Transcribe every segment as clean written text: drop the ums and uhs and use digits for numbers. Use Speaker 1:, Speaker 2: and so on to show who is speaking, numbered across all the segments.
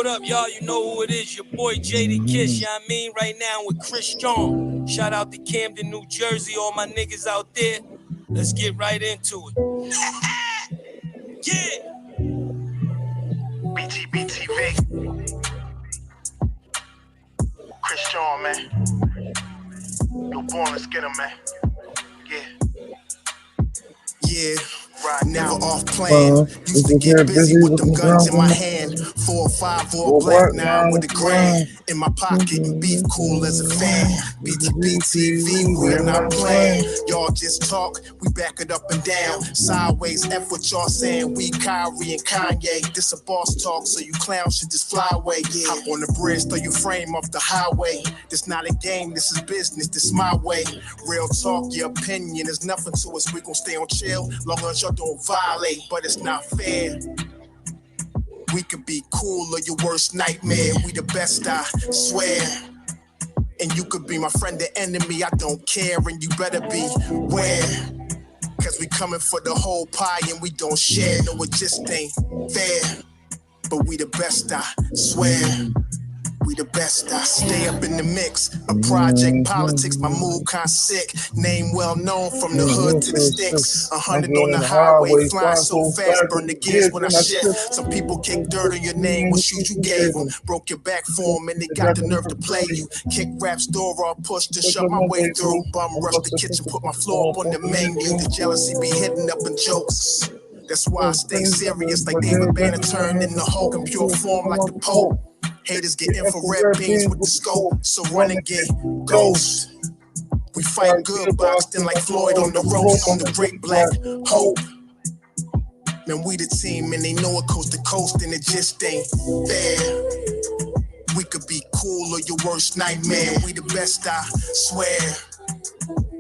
Speaker 1: what up, y'all? You know who it is. Your boy Jada Kiss, you know what I mean? Right now with Chris John. Shout out to Camden, New Jersey, all my niggas out there. Let's get right into it. Yeah.
Speaker 2: BTBTV. Chris John, man. Yo, born, let's get him, man. Yeah. Right, never off plan. Used to get busy with them guns in my hand. 4 or 5 or black, now I'm with a grand in my pocket. Beef cool as a fan. BTBTV, we're not playing. Y'all just talk, we back it up and down. Sideways, F what y'all saying. We Kyrie and Kanye. This a boss talk, so you clowns should just fly away. Hop on the bridge, throw your frame off the highway. This not a game, this is business, this my way. Real talk, your opinion is nothing to us. We gon' stay on chill, long as y'all don't violate, but it's not fair. We could be cool or your worst nightmare. We the best, I swear. And you could be my friend or enemy, I don't care. And you better beware, cause we coming for the whole pie and we don't share. No, it just ain't fair. But we the best, I swear. We the best, I stay up in the mix. A project politics, my mood kinda sick. Name well known from the hood to the sticks. 100 on the highway, flying so fast, burn the gears when I shift. Some people kick dirt on your name, what shoes you gave them. Broke your back for them and they got the nerve to play you. Kick rap's door off, push to shut my way through. Bum rush the kitchen, put my floor up on the menu. The jealousy be hitting up in jokes. That's why I stay serious like David Banner turned in the Hulk in pure form like the Pope. Haters get infrared beams with the scope, so run and get ghost. We fight good, boxed in like Floyd on the ropes, on the great black hope. Man, we the team and they know it coast to coast and it just ain't fair. We could be cool or your worst nightmare. We the best, I swear.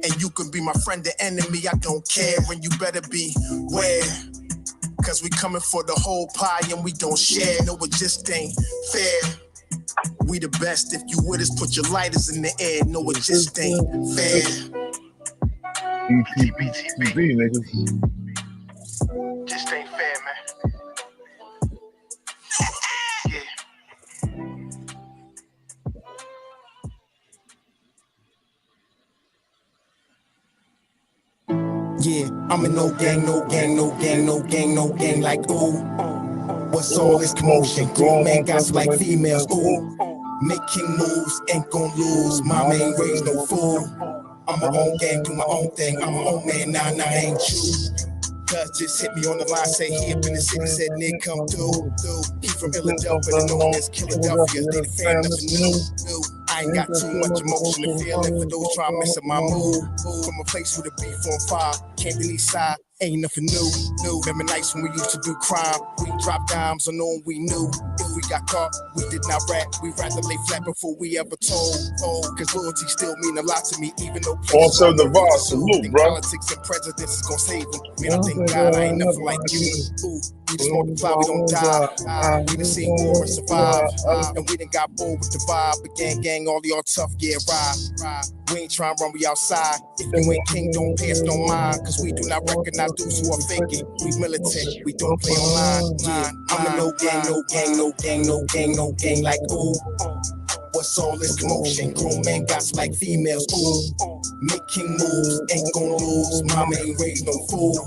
Speaker 2: And you can be my friend or enemy, I don't care. And you better beware, cause we coming for the whole pie and we don't share. No, it just ain't fair. We the best, if you with us, put your lighters in the air. No, it just ain't fair.
Speaker 3: BTBTV, niggas.
Speaker 2: Just ain't fair, man. Yeah. Yeah, I'm in no gang, no gang, no gang, no gang, no gang, like ooh. What's all this commotion? Grown man got some like females, ooh. Making moves, ain't gon' lose. Mama ain't raised no fool. I'm my own gang, do my own thing. I'm my own man, nah, I ain't you. Cuz just hit me on the line, say he up in the city, said Nick come through. He from Philadelphia, known as Philadelphia. They the fan of the new. I ain't got too much emotion to feel it for those trying to mess up my mood. From a place with a beef on fire, came to the east side. Ain't nothing new. Remember nights when we used to do crime. We dropped dimes on no one we knew. If we got caught, we did not rap. We rather lay flat before we ever told. Cause loyalty still mean a lot to me, even though
Speaker 3: Also the vibe, salute, bro.
Speaker 2: Politics and presidents is gonna save them. Man, I thank God I ain't nothing like you. Ooh, we just multiply, we don't die. We done seen war and survive. And we done got bored with the vibe. But gang, all y'all tough, yeah, ride. We ain't trying to run, we outside. If you ain't king, don't pay us no mind. Cause we do not recognize those who are faking. We militant, we don't play online. Yeah, I'm in no gang, no gang, no gang, no gang, no gang, like ooh. What's all this commotion? Grown men got some like females, ooh. Making moves, ain't gon' lose. Mama ain't raised no fool.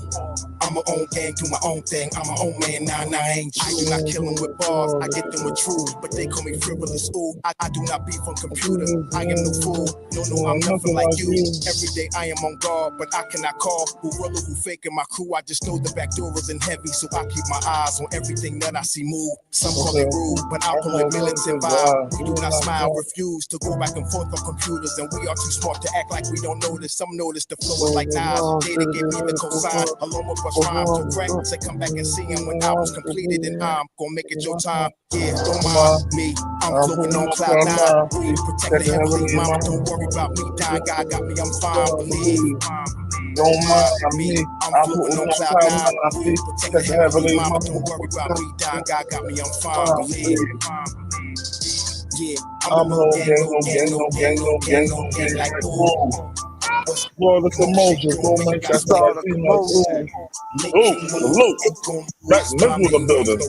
Speaker 2: I'm my own gang, do my own thing. I'm my own man, nah, I ain't you. I do not kill them with bars, I get them with truth. But they call me frivolous, ooh. I do not beef on computer, I am no fool. No, I'm nothing like you. Every day I am on guard, but I cannot call who real or who fake in my crew. I just know the back door isn't heavy, so I keep my eyes on everything that I see move. Some call it rude, but I call it militant vibe. We do not smile, refuse to go back and forth on computers, and we are too smart to act like we don't notice. Some notice the flow is like Nas. Jada gave me the cosign, along with us rhymes. So Greg said come back and see him when I was completed, and I'm gonna make it your time. Yeah, don't mind me, I'm floating on cloud 9. We protect the heavenly, mama, don't worry about me. Dying God got me, I'm fine, believe. Don't mind me, I'm floating on cloud 9. We protect the heavenly, mama, don't worry about me. Dying God got me, I'm fine, believe. Yeah, I'm no gang, like ooh.
Speaker 3: Well, the commotion, that's all the commotion. Ooh, salute. That's miserable building.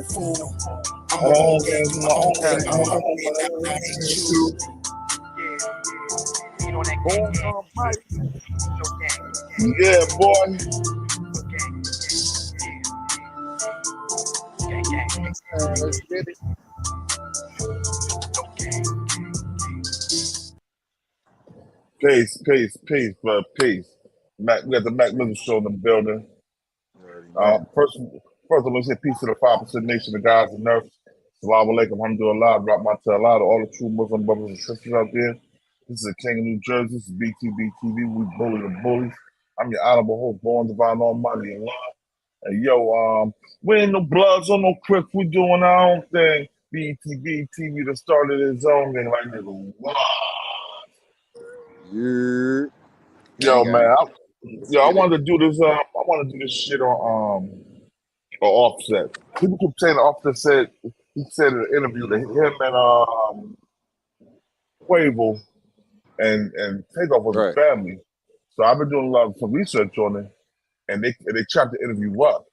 Speaker 3: All against my own
Speaker 2: I
Speaker 3: thing.
Speaker 2: hate you.
Speaker 4: Born on fight.
Speaker 3: Yeah, boy.
Speaker 4: Let's get it.
Speaker 3: Peace, bro. Peace. Mac, we got the Mac Miller Show in the building.
Speaker 4: You already know.
Speaker 3: First, I'm going to say peace to the 5% nation, the guys and nerfs. Salaam alaikum, alhamdulillah, drop my Allah to all the true Muslim brothers and sisters out there. This is the King of New Jersey. This is BTBTV. We bully the bullies. I'm your honorable host, born divine almighty Allah. And yo, we ain't no bloods or no crips. We doing our own thing. BTBTV that started his own thing like nigga. Wow.
Speaker 4: Yeah.
Speaker 3: Yo, man, I
Speaker 4: Get it.
Speaker 3: wanted to do this. I want to do this shit on Offset. People keep saying Offset said he said in an interview that him and Quavo and Takeoff was a
Speaker 4: Right.
Speaker 3: family. So I've been doing a lot of some research on it, and they chopped the interview up.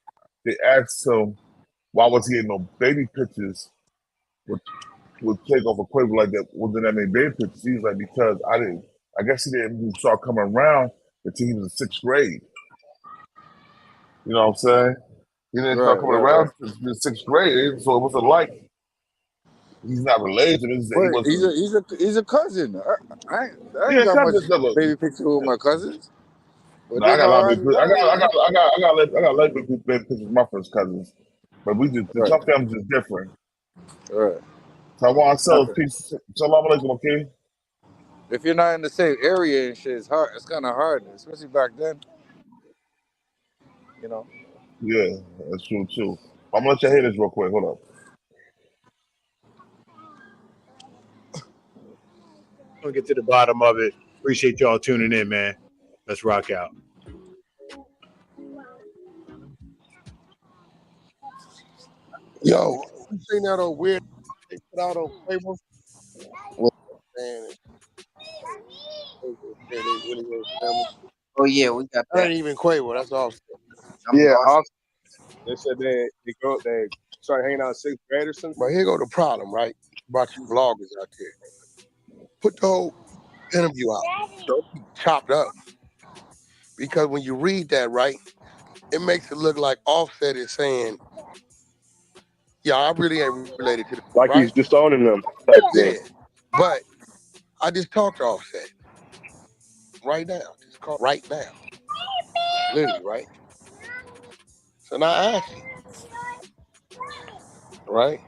Speaker 3: They asked him why was he getting no baby pictures with Takeoff or Quavo like that? Wasn't that many baby pictures? He was like, because I guess he didn't start coming around until he was in sixth grade. You know what I'm saying? He didn't start coming around since the sixth grade, so it wasn't like he's not related. He
Speaker 4: Wait,
Speaker 3: wasn't.
Speaker 4: he's a cousin. I ain't
Speaker 3: Yeah,
Speaker 4: got much
Speaker 3: cousins. Look,
Speaker 4: baby picture with my cousins, but
Speaker 3: no, I
Speaker 4: they
Speaker 3: got a
Speaker 4: know
Speaker 3: lot
Speaker 4: how
Speaker 3: of
Speaker 4: to
Speaker 3: big.
Speaker 4: ride.
Speaker 3: I got like big pictures with my first cousins, but we just
Speaker 4: Right,
Speaker 3: some families is different.
Speaker 4: right.
Speaker 3: So I want to sell
Speaker 4: Okay.
Speaker 3: peace. Salam alaikum, okay?
Speaker 4: If you're not in the same area and shit, it's hard. It's kind of hard, especially back then. You know.
Speaker 3: Yeah, that's true too. I'm gonna let you hear this real quick. Hold up.
Speaker 5: We'll get to the bottom of it. Appreciate y'all tuning in, man. Let's rock out.
Speaker 2: Yo, you seen that old weird they put out on Quavo? Man, they really were family.
Speaker 6: Oh yeah, we got
Speaker 2: That
Speaker 6: that.
Speaker 2: ain't even Quavo. That's all.
Speaker 6: I'm lost.
Speaker 7: They said they started hanging out in sixth grade or something.
Speaker 2: But here go the problem, right? About you vloggers out there. Put the whole interview out. Don't be chopped up. Because when you read that, right, it makes it look like Offset is saying, yeah, I really ain't related to them,
Speaker 7: Like
Speaker 2: right?
Speaker 7: he's disowning them type
Speaker 2: Yeah.
Speaker 7: thing.
Speaker 2: But I just talked to Offset right now. Just call right now. Literally, right? So now I asked him, right?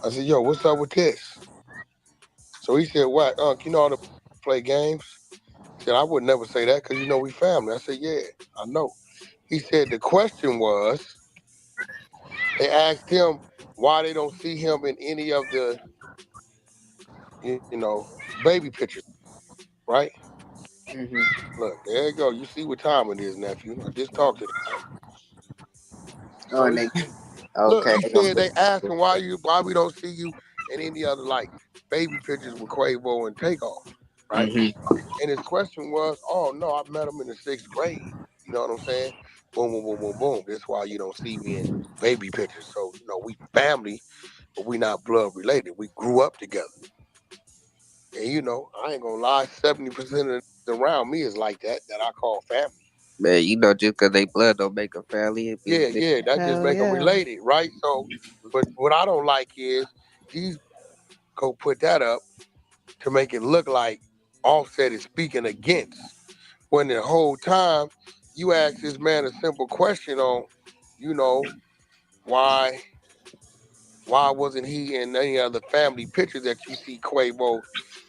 Speaker 2: I said, yo, what's up with this? So he said, what, Unc, you know how to play games? He said, I would never say that because you know we family. I said, yeah, I know. He said the question was, they asked him why they don't see him in any of the, you know, baby pictures, right? Look, there you go. You see what time it is, nephew. I just talked to them, right?
Speaker 6: Oh,
Speaker 2: So
Speaker 6: and
Speaker 2: he,
Speaker 6: they
Speaker 2: look,
Speaker 6: okay.
Speaker 2: he said they asked him why we don't see you in any other like baby pictures with Quavo and Takeoff, right? And his question was, oh no, I met him in the sixth grade. You know what I'm saying? Boom, boom, boom, boom, boom. That's why you don't see me in baby pictures. So, you know, we family, but we not blood related. We grew up together. And you know, I ain't gonna lie, 70% of the around me is like that I call family.
Speaker 6: Man, you know, just because they blood don't make a family. It
Speaker 2: Yeah,
Speaker 6: means
Speaker 2: yeah, that just make them related, right? So, but what I don't like is these go put that up to make it look like Offset is speaking against, when the whole time you ask this man a simple question on, you know, why wasn't he in any other family picture that you see Quavo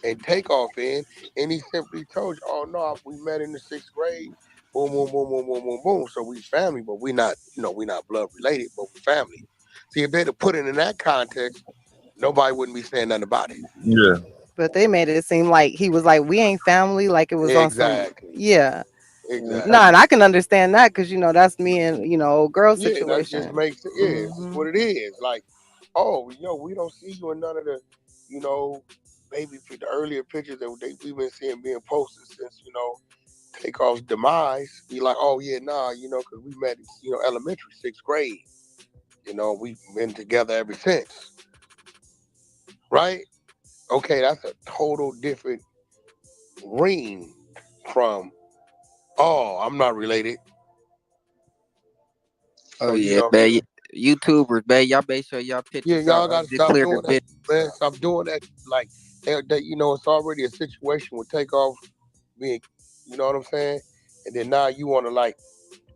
Speaker 2: and Takeoff in? And he simply told you, oh no, we met in the sixth grade. Boom, boom, boom, boom, boom, boom, boom. So we family, but we not, you know, we not blood related, but we family. See, if they'd have put it in that context, nobody wouldn't be saying nothing about it.
Speaker 3: Yeah,
Speaker 8: But they made it seem like he was like, we ain't family, like it was on some,
Speaker 2: Exactly.
Speaker 8: yeah.
Speaker 2: Exactly.
Speaker 8: No, and I can understand that because, you know, that's me and, you know, old girl
Speaker 2: Yeah, that just
Speaker 8: situation.
Speaker 2: makes it. Yeah, it's just what it is. Like, oh, yo, we don't see you in none of the, you know, the earlier pictures that we've been seeing being posted since, you know, Takeoff's demise. Be like, oh yeah, nah, you know, because we met, you know, elementary, sixth grade. You know, we've been together ever since. right? Okay, that's a total different ring from, oh, I'm not related.
Speaker 6: Oh
Speaker 2: So,
Speaker 6: yeah, man. YouTubers, man, y'all make sure y'all
Speaker 2: yeah,
Speaker 6: pictures
Speaker 2: y'all
Speaker 6: out
Speaker 2: gotta stop
Speaker 6: declare the
Speaker 2: doing that,
Speaker 6: bit.
Speaker 2: man. Stop doing that. Like, it's already a situation with Takeoff being, you know what I'm saying? And then now you want to, like,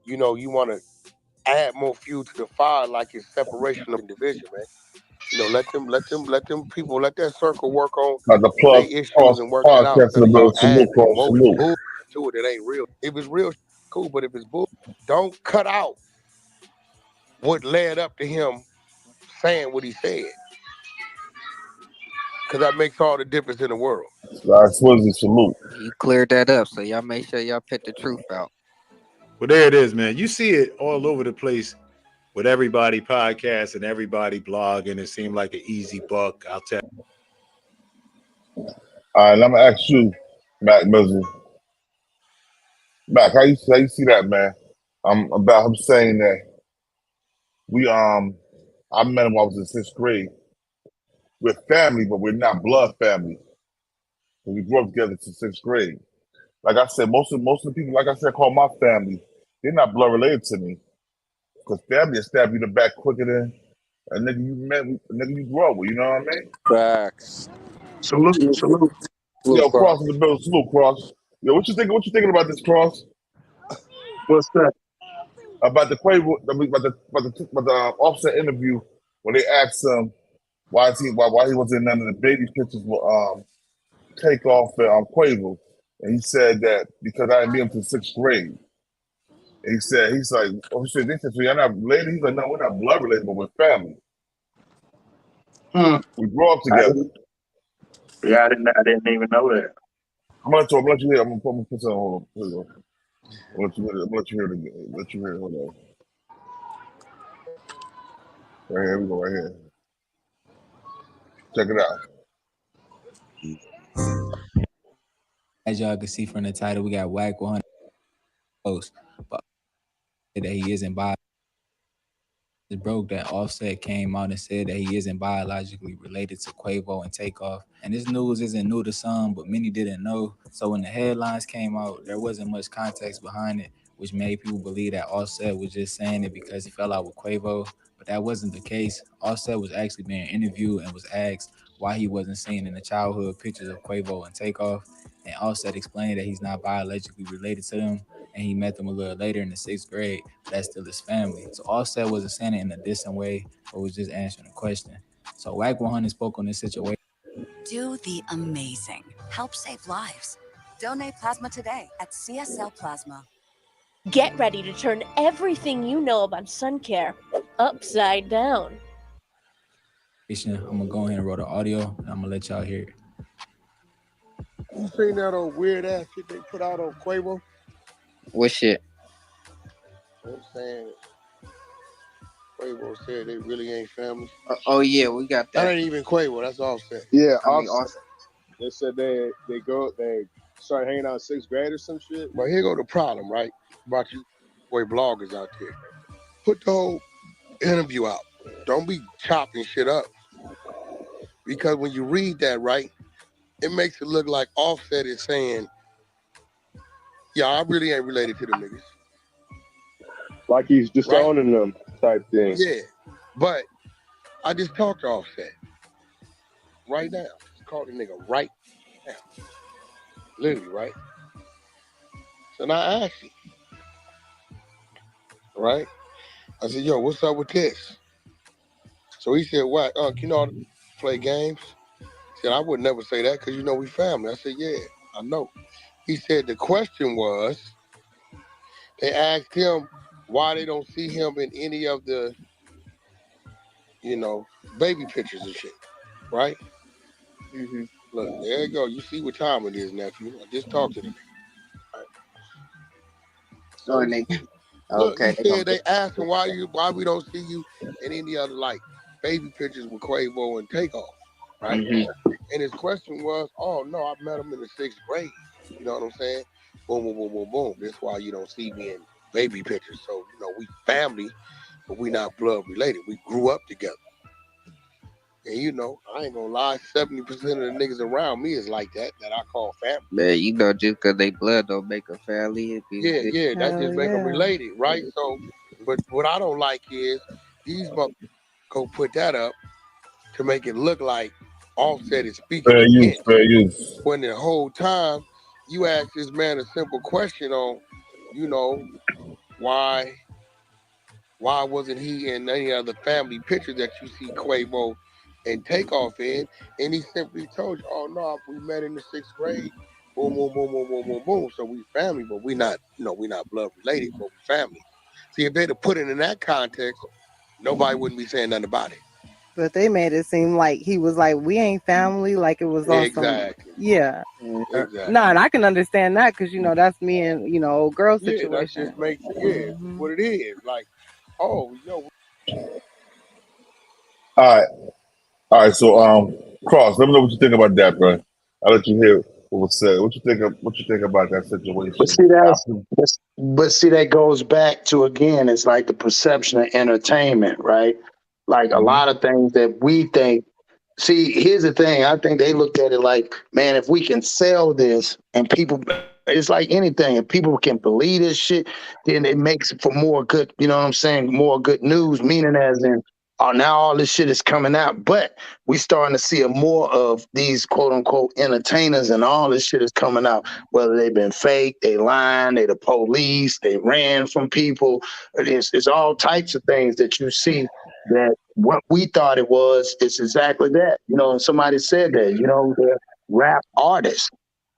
Speaker 2: you want to add more fuel to the fire, like it's separation of division, man. Let them people, let that circle work on
Speaker 3: Like the
Speaker 2: their
Speaker 3: plug
Speaker 2: issues
Speaker 3: cross
Speaker 2: and work that out
Speaker 3: podcast
Speaker 2: instead
Speaker 3: in the
Speaker 2: of
Speaker 3: middle.
Speaker 2: y'all
Speaker 3: Salute,
Speaker 2: adding
Speaker 3: cross,
Speaker 2: more
Speaker 3: salute.
Speaker 2: bull to it that ain't real. If it's real, cool. But if it's bull, don't cut out what led up to him saying what he said, because that makes all the difference in the world.
Speaker 3: That's Swizzy, salute.
Speaker 6: He cleared that up, so y'all make sure y'all put the truth out.
Speaker 5: Well, there it is, man. You see it all over the place with everybody podcast and everybody blog, and it seemed like an easy buck. I'll tell
Speaker 3: All right, and I'm gonna ask you, Mac Mizzle. Mac, how you see that, man? About him saying that I met him when I was in sixth grade. We're family, but we're not blood family. So we grew up together since sixth grade. Like I said, most of the people, like I said, call my family, they're not blood related to me. Because family will stab you in the back quicker than a nigga you met, a nigga you grew up with. You know what I mean?
Speaker 4: Facts.
Speaker 9: Salute, salute.
Speaker 4: Blue
Speaker 3: Yo,
Speaker 4: Cross.
Speaker 3: Cross in the building, salute, Cross. Yo, what you thinking? What you thinking about this, Cross?
Speaker 9: What's that?
Speaker 3: About the Quavo, about the Offset interview when they asked him why he wasn't in none of the baby pictures with Takeoff and Quavo, and he said that because I didn't meet him till sixth grade. And he's like, oh shit, they said, so you're not related? He's like, no, we're not blood related, but we're family.
Speaker 9: Hmm.
Speaker 3: We grew up
Speaker 9: I
Speaker 3: together.
Speaker 9: didn't, yeah, I didn't even know that.
Speaker 3: I'm gonna let you hear. I'm gonna put some on. I'm gonna let you hear it again. Let you hear it. Hold on. Right here, we go right here. Check it out.
Speaker 10: As y'all can see from the title, we got Whack 100 post, but that he isn't bi. It broke that Offset came out and said that he isn't biologically related to Quavo and Takeoff. And this news isn't new to some, but many didn't know. So when the headlines came out, there wasn't much context behind it, which made people believe that Offset was just saying it because he fell out with Quavo. But that wasn't the case. Offset was actually being interviewed and was asked why he wasn't seen in the childhood pictures of Quavo and Takeoff. And Offset explained that he's not biologically related to them, and he met them a little later in the sixth grade, but that's still his family. So Offset wasn't saying it in a distant way, but was just answering a question. So Whack 100 spoke on this situation.
Speaker 11: Do the amazing. Help save lives. Donate plasma today at CSL Plasma.
Speaker 12: Get ready to turn everything you know about sun care upside down.
Speaker 10: I'm gonna go ahead and roll the audio, and I'm gonna let y'all hear it.
Speaker 2: You seen that old weird ass shit they put out on Quavo?
Speaker 6: What shit?
Speaker 2: I'm saying Quavo said they really ain't family.
Speaker 6: Oh yeah, we got that.
Speaker 2: That ain't even Quavo. That's Offset.
Speaker 7: Yeah,
Speaker 6: I mean,
Speaker 7: Offset. They said they started hanging out in sixth grade or some shit.
Speaker 2: But here go the problem, right? About you boy bloggers out there. Put the whole interview out. Don't be chopping shit up. Because when you read that, right, it makes it look like Offset is saying, yeah, I really ain't related to them niggas.
Speaker 7: Like he's disowning them type thing.
Speaker 2: Yeah. But I just talked to Offset right now. Just called the nigga right now. Literally, right? So now I asked him, right? I said, yo, what's up with this? So he said, what? You know how to play games? He said, I would never say that because you know we family. I said, yeah, I know. He said the question was, they asked him why they don't see him in any of the, baby pictures and shit, right?
Speaker 7: Mm-hmm.
Speaker 2: Look, there you go. You see what time it is, nephew. I just talked to the nigga. Right. So look, he said they asked him why we don't see you in any other like baby pictures with Quavo and Takeoff, right? Mm-hmm. And his question was, oh no, I met him in the sixth grade. You know what I'm saying? Boom, boom, boom, boom, boom. That's why you don't see me in baby pictures. So, we family, but we not blood related. We grew up together.
Speaker 7: And you know, I ain't gonna lie, 70% of the niggas around me is like that I call family.
Speaker 6: Man, you know, just because they blood don't make a family.
Speaker 7: Yeah, that just make them related, right? So, but what I don't like is these motherfuckers go put that up to make it look like Offset is speaking
Speaker 3: Fair use,
Speaker 7: against.
Speaker 3: fair use.
Speaker 7: When the whole time you ask this man a simple question on, you know, why wasn't he in any other family picture that you see Quavo and Takeoff in? And he simply told you, oh no, we met in the 6th grade. Boom, boom, boom, boom, boom, boom, boom. So we family, but we not, you know, we not blood related, but we family. See, if they'd have put it in that context, nobody wouldn't be saying nothing about it.
Speaker 8: But they made it seem like he was like, we ain't family, like it was on
Speaker 7: Exactly.
Speaker 8: some, yeah.
Speaker 7: Exactly.
Speaker 8: No, and I can understand that because, you know, that's me and, you know, old girl
Speaker 7: Yeah, that
Speaker 8: situation.
Speaker 7: just makes it, yeah, what it is. Like, oh, yo.
Speaker 3: All right. So, Cross, let me know what you think about that, bro. I'll let you hear what was said. What you think about that situation?
Speaker 9: But see, that goes back to, again, it's like the perception of entertainment, right? Like a lot of things that we think. See, here's the thing. I think they looked at it like, man, if we can sell this and people, it's like anything. If people can believe this shit, then it makes it for more good, you know what I'm saying? More good news, meaning as in, oh, now all this shit is coming out. But we starting to see more of these quote unquote entertainers and all this shit is coming out, whether they've been fake, they lying, they the police, they ran from people. It's all types of things that you see that what we thought it was, it's exactly that. You know, and somebody said that, you know, they're rap artists.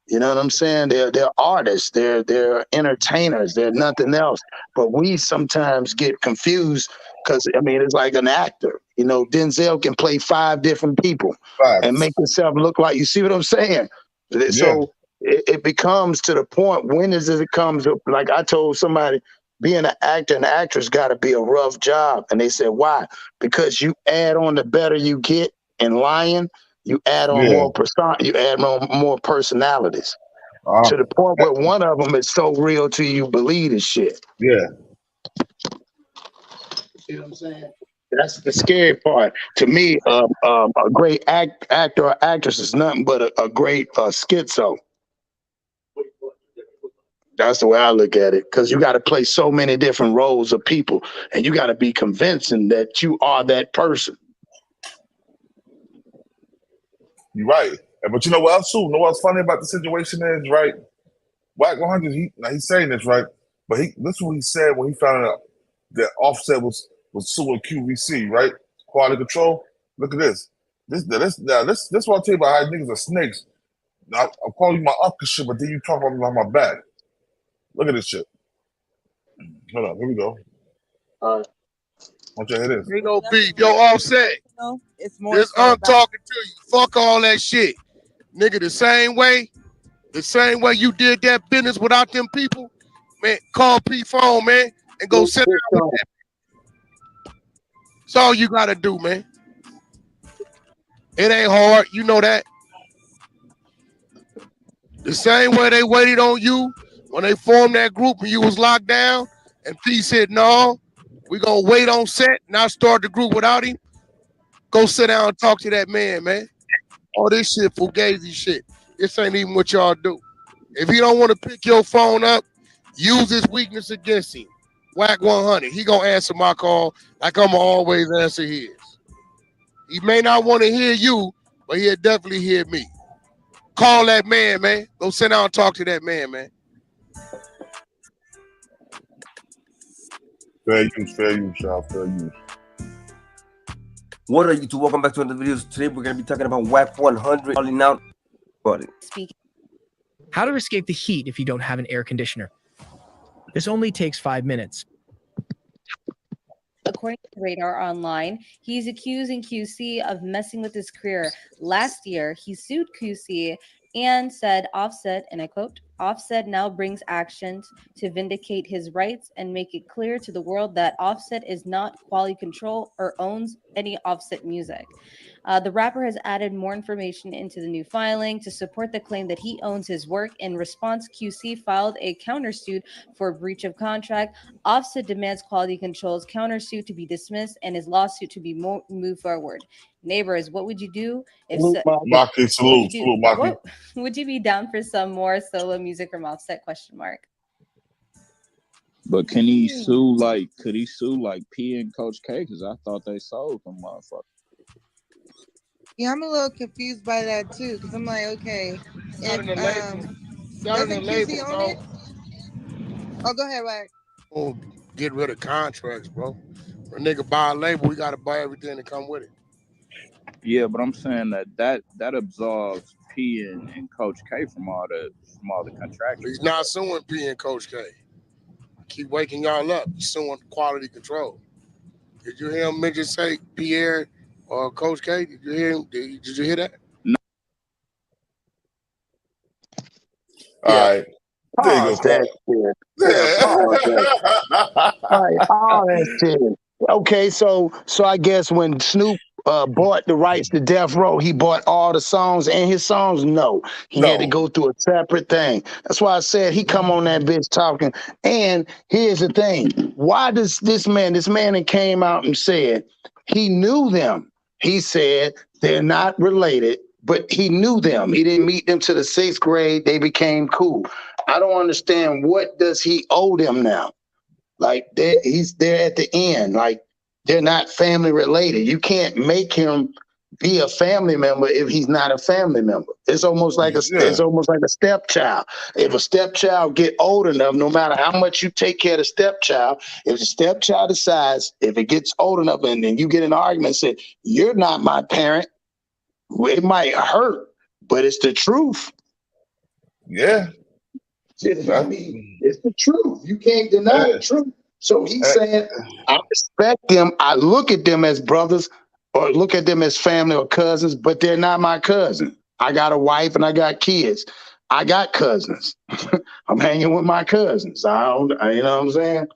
Speaker 9: You know what I'm saying? They're artists, they're entertainers, they're nothing else. But we sometimes get confused because I mean it's like an actor. You know, Denzel can play 5 different people and make himself look like, you see what I'm saying? So it becomes to the point, when is it comes up, like I told somebody, being an actor and actress got to be a rough job. And they said, why? Because you add on the better you get in lying, you add on more persona, you add more personalities to the point where one of them is so real to you believe this shit.
Speaker 3: Yeah.
Speaker 9: See what I'm saying? That's the scary part. To me, a great actor or actress is nothing but a great schizo. That's the way I look at it. Because you got to play so many different roles of people, and you got to be convincing that you are that person.
Speaker 3: You're right. But you know what else, too? You know what's funny about the situation is, right? Wack 100, he's saying this, right? But this is what he said when he found out that Offset was suing QVC, right? Quality control. Look at this. This what I'll tell you about how niggas are snakes. Now, I'm calling you my uncle shit, but then you talk about me behind my back. Look at this shit. Hold on, here we go.
Speaker 9: All right.
Speaker 3: Want you to hear this?
Speaker 7: Ain't no beef. Yo, Offset.
Speaker 13: It's more
Speaker 7: This
Speaker 13: so about
Speaker 7: talking to you. Fuck all that shit. Nigga, the same way you did that business without them people, man, call P phone, man, and go sit down with them. That's all you gotta do, man. It ain't hard, you know that. The same way they waited on you when they formed that group and you was locked down, and P said, no, we gonna wait on set, not start the group without him. Go sit down and talk to that man, man. All this shit fugazi shit. This ain't even what y'all do. If he don't want to pick your phone up, use his weakness against him. Wack 100. He gonna answer my call like I'm always answer his. He may not want to hear you, but he'll definitely hear me. Call that man, man. Go sit down and talk to that man, man.
Speaker 3: Fair use, y'all. Fair use.
Speaker 2: What are you two? Welcome back to another video. Today we're going to be talking about Wack 100 calling out.
Speaker 14: How to escape the heat if you don't have an air conditioner. This only takes 5 minutes.
Speaker 15: According to Radar Online, he's accusing QC of messing with his career. Last year, he sued QC and said Offset, and I quote, Offset now brings actions to vindicate his rights and make it clear to the world that Offset is not quality control or owns any Offset music. The rapper has added more information into the new filing to support the claim that he owns his work. In response, QC filed a countersuit for breach of contract. Offset demands quality control's countersuit to be dismissed and his lawsuit to be moved forward. Neighbors, what would you do if
Speaker 3: Maki, salute, Maki.
Speaker 15: what would you be down for some more solo music from Offset? Question mark.
Speaker 13: But can he sue like? Could he sue like P and Coach K? Because I thought they sold them motherfuckers.
Speaker 16: Yeah, I'm a little confused by that too, because I'm like, okay, if doesn't QC own it? Oh, go ahead, Wax.
Speaker 7: Oh, get rid of contracts, bro. For a nigga buy a label, we gotta buy everything that come with it.
Speaker 13: Yeah, but I'm saying that absolves P and Coach K from all the contracts.
Speaker 7: He's not suing P and Coach K. Keep waking y'all up. He's suing quality control. Did you hear him mention say Pierre or Coach K? Did you hear him? Did you hear that?
Speaker 13: No.
Speaker 3: All right. There you go,
Speaker 9: that shit. All that shit. Okay, so I guess when Snoop bought the rights to Death Row, he bought all the songs and his songs? No. He had to go through a separate thing. That's why I said he come on that bitch talking. And here's the thing. Why does this man that came out and said he knew them. He said they're not related, but he knew them. He didn't meet them to the 6th grade. They became cool. I don't understand, what does he owe them now? Like, he's there at the end. Like, they're not family related. You can't make him be a family member if he's not a family member. It's almost like a stepchild. If a stepchild get old enough, no matter how much you take care of the stepchild, if the stepchild decides, if it gets old enough and then you get an argument and say, you're not my parent, it might hurt, but it's the truth.
Speaker 3: Yeah.
Speaker 9: I mean, it's the truth. You can't deny the truth. So he's saying, I respect them. I look at them as brothers or look at them as family or cousins, but they're not my cousin. I got a wife and I got kids. I got cousins. I'm hanging with my cousins. You know what I'm saying?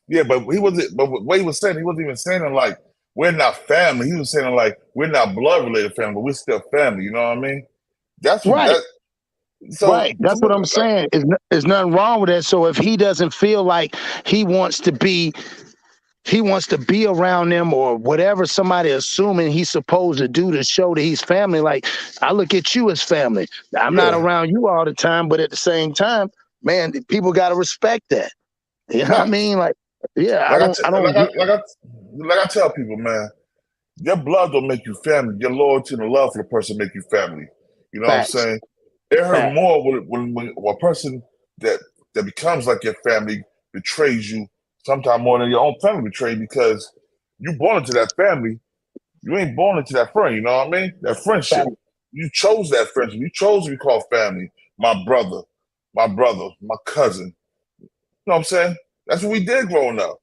Speaker 3: Yeah, but what he was saying, he wasn't even saying it like, we're not family. He was saying it like, we're not blood related family, but we're still family. You know what I mean? That's what
Speaker 9: right. That's what I'm saying. There's nothing wrong with that. So if he doesn't feel like he wants to be around them or whatever somebody assuming he's supposed to do to show that he's family, like, I look at you as family. I'm not around you all the time, but at the same time, man, people got to respect that. You know what I mean? Like, yeah,
Speaker 3: like I tell people, man, your blood don't make you family. Your loyalty and the love for the person make you family. You know what I'm saying? It hurt more when a person that becomes like your family betrays you, sometimes more than your own family betrayed, because you born into that family. You ain't born into that friend, you know what I mean? That friendship. You chose that friendship. You chose to be called family. My brother, my cousin. You know what I'm saying? That's what we did growing up.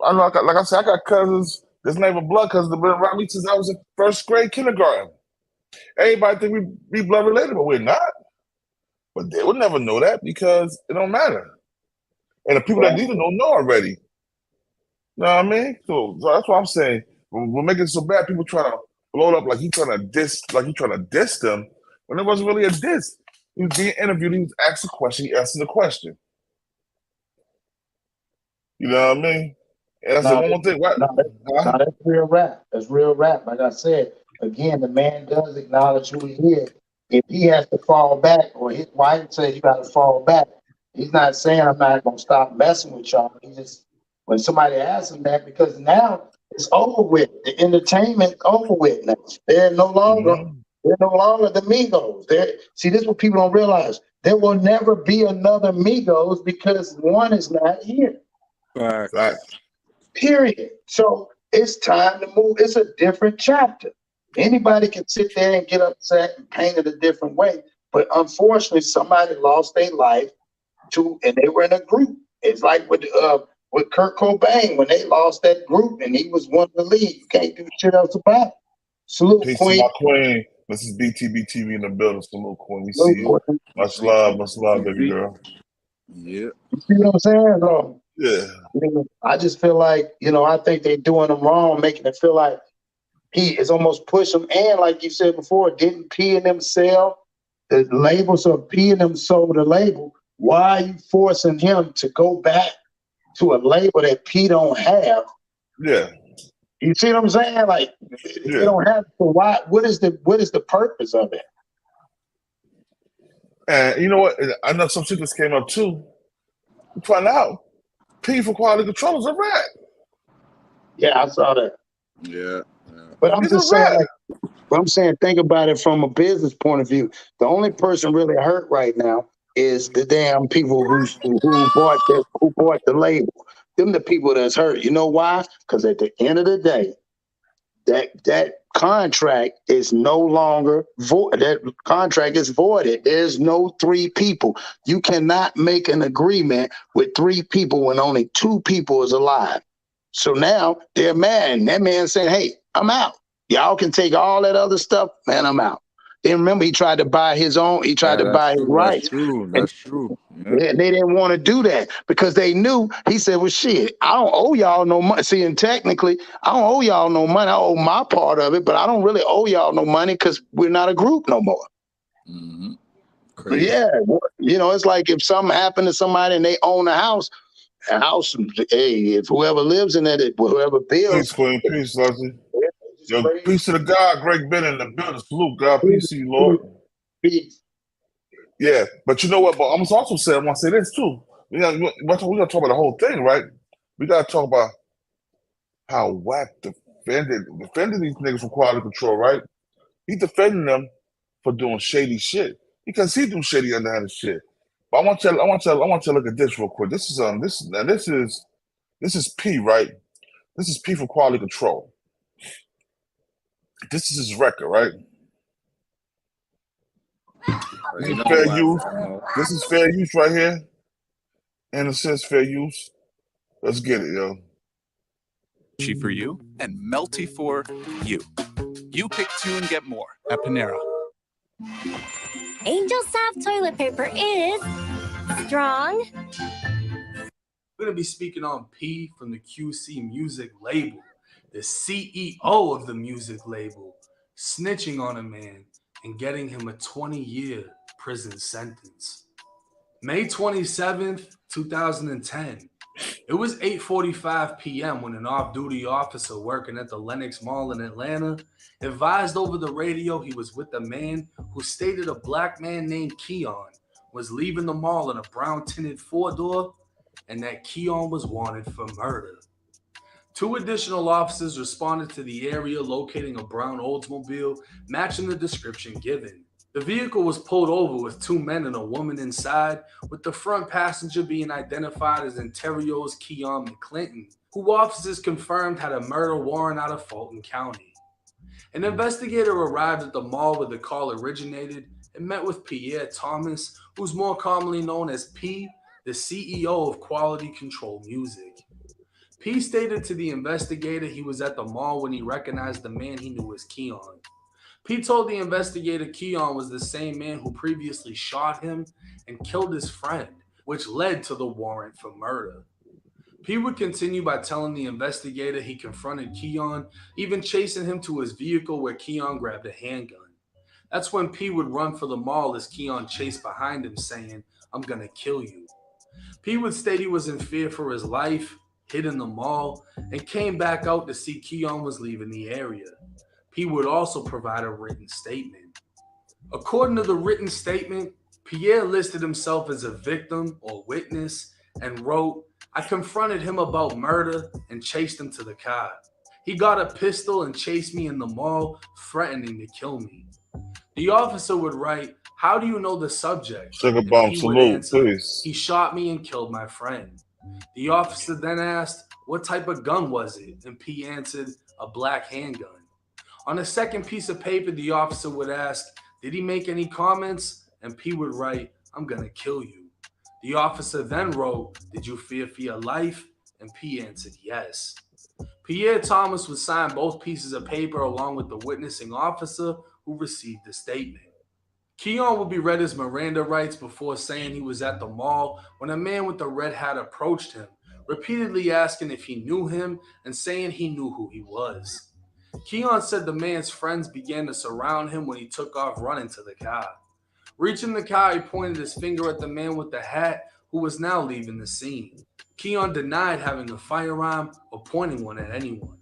Speaker 3: I know, like I said, I got cousins. There's not even blood cousins that have been around me since I was in 1st grade kindergarten. Everybody think we blood related, but we're not. But they would never know that because it don't matter. And the people that need to know already. You know what I mean? So that's what I'm saying. We're making it so bad. People trying to blow it up like he's trying to diss them, when it wasn't really a diss. He was being interviewed. He was asked a question. He answered the question. You know what I mean? And that's the one more thing.
Speaker 9: That's real rap. That's real rap. Like I said, again, the man does acknowledge who he is. If he has to fall back, or his wife says you got to fall back, he's not saying I'm not going to stop messing with y'all. He just, when somebody asks him that, because now it's over with. The entertainment over with now. They're no longer the Migos. See, this is what people don't realize. There will never be another Migos because one is not here.
Speaker 3: Right.
Speaker 9: Period. So it's time to move. It's a different chapter. Anybody can sit there and get upset and paint it a different way. But unfortunately, somebody lost their life and they were in a group. It's like with Kurt Cobain, when they lost that group and he was one of the lead. You can't do shit else about it. Salute,
Speaker 3: Peace
Speaker 9: Queen.
Speaker 3: to my queen. This is BTBTV in the building. Salute, Queen. We see you. Much love, baby girl.
Speaker 13: Yeah.
Speaker 9: You see what I'm saying?
Speaker 3: Yeah.
Speaker 9: I just feel like, I think they're doing him wrong, making it feel like he is almost pushing him. And like you said before, didn't P and them sell the label? So if P and them sold the label, why are you forcing him to go back to a label that P don't have?
Speaker 3: Yeah.
Speaker 9: You see what I'm saying? Like, they don't have to. Why? What is the purpose of it?
Speaker 3: And you know what? I know some shit just came up too. You find out P for quality control is a rat.
Speaker 9: Yeah, I saw that.
Speaker 13: Yeah.
Speaker 9: But I'm
Speaker 3: He's
Speaker 9: just
Speaker 3: a
Speaker 9: saying,
Speaker 3: rat.
Speaker 9: think about it from a business point of view. The only person really hurt right now is the damn people who bought the label. Them the people that's hurt. You know why? Because at the end of the day, that contract is no longer void. That contract is voided. There's no 3 people. You cannot make an agreement with 3 people when only 2 people is alive. So now they're mad. And that man saying, "Hey, I'm out. Y'all can take all that other stuff, man. I'm out." Then remember, he tried to buy his own. He tried to buy his rights.
Speaker 13: That's true.
Speaker 9: Yeah, they didn't want to do that because they knew. He said, "Well, shit, I don't owe y'all no money." See, and technically, I don't owe y'all no money. I owe my part of it, but I don't really owe y'all no money because we're not a group no more. But yeah, it's like if something happened to somebody and they own a house, hey, if whoever lives in it, whoever builds.
Speaker 3: Peace, Queen. Peace, Leslie. Yo, peace to the God, Greg Ben in the building. Salute, God. Peace to you, Lord.
Speaker 9: Peace.
Speaker 3: Yeah, but you know what? But I must also say, I want to say this too. We got to talk about the whole thing, right? We got to talk about how Wack defended these niggas from quality control, right? He defending them for doing shady shit because he do shady underhanded shit. But I want you to look at this real quick. This is P, right? This is P for quality control. This is his record, right? This is fair use. This is fair use right here. And it says fair use. Let's get it, yo.
Speaker 17: For you and melty for you. You pick 2 and get more at Panera.
Speaker 18: Angel Soft toilet paper is strong.
Speaker 19: We're going to be speaking on P from the QC music label, the CEO of the music label, snitching on a man and getting him a 20-year prison sentence. May 27th, 2010. It was 8:45 p.m. when an off-duty officer working at the Lenox Mall in Atlanta advised over the radio he was with a man who stated a black man named Keon was leaving the mall in a brown-tinted 4-door and that Keon was wanted for murder. 2 additional officers responded to the area, locating a brown Oldsmobile matching the description given. The vehicle was pulled over with 2 men and a woman inside, with the front passenger being identified as Interior's Keon McClinton, who officers confirmed had a murder warrant out of Fulton County. An investigator arrived at the mall where the call originated and met with Pierre Thomas, who's more commonly known as P, the CEO of Quality Control Music. P stated to the investigator he was at the mall when he recognized the man he knew as Keon. P told the investigator Keon was the same man who previously shot him and killed his friend, which led to the warrant for murder. P would continue by telling the investigator he confronted Keon, even chasing him to his vehicle where Keon grabbed a handgun. That's when P would run for the mall as Keon chased behind him saying, "I'm gonna kill you." P would state he was in fear for his life, hid in the mall, and came back out to see Keon was leaving the area. P would also provide a written statement. According to the written statement, Pierre listed himself as a victim or witness and wrote, "I confronted him about murder and chased him to the car. He got a pistol and chased me in the mall, threatening to kill me." The officer would write, "How do you know the subject?"
Speaker 3: Sugar
Speaker 19: And
Speaker 3: bomb
Speaker 19: P would
Speaker 3: salute,
Speaker 19: answer,
Speaker 3: please.
Speaker 19: "He shot me and killed my friend." The officer then asked, "What type of gun was it?" And P answered, "A black handgun." On a second piece of paper, the officer would ask, "Did he make any comments?" And P would write, "I'm gonna kill you." The officer then wrote, "Did you fear for your life?" And P answered, "Yes." Pierre Thomas would sign both pieces of paper along with the witnessing officer who received the statement. Keon would be read his Miranda rights before saying he was at the mall when a man with a red hat approached him, repeatedly asking if he knew him and saying he knew who he was. Keon said the man's friends began to surround him when he took off running to the car. Reaching the car, he pointed his finger at the man with the hat who was now leaving the scene. Keon denied having a firearm or pointing one at anyone.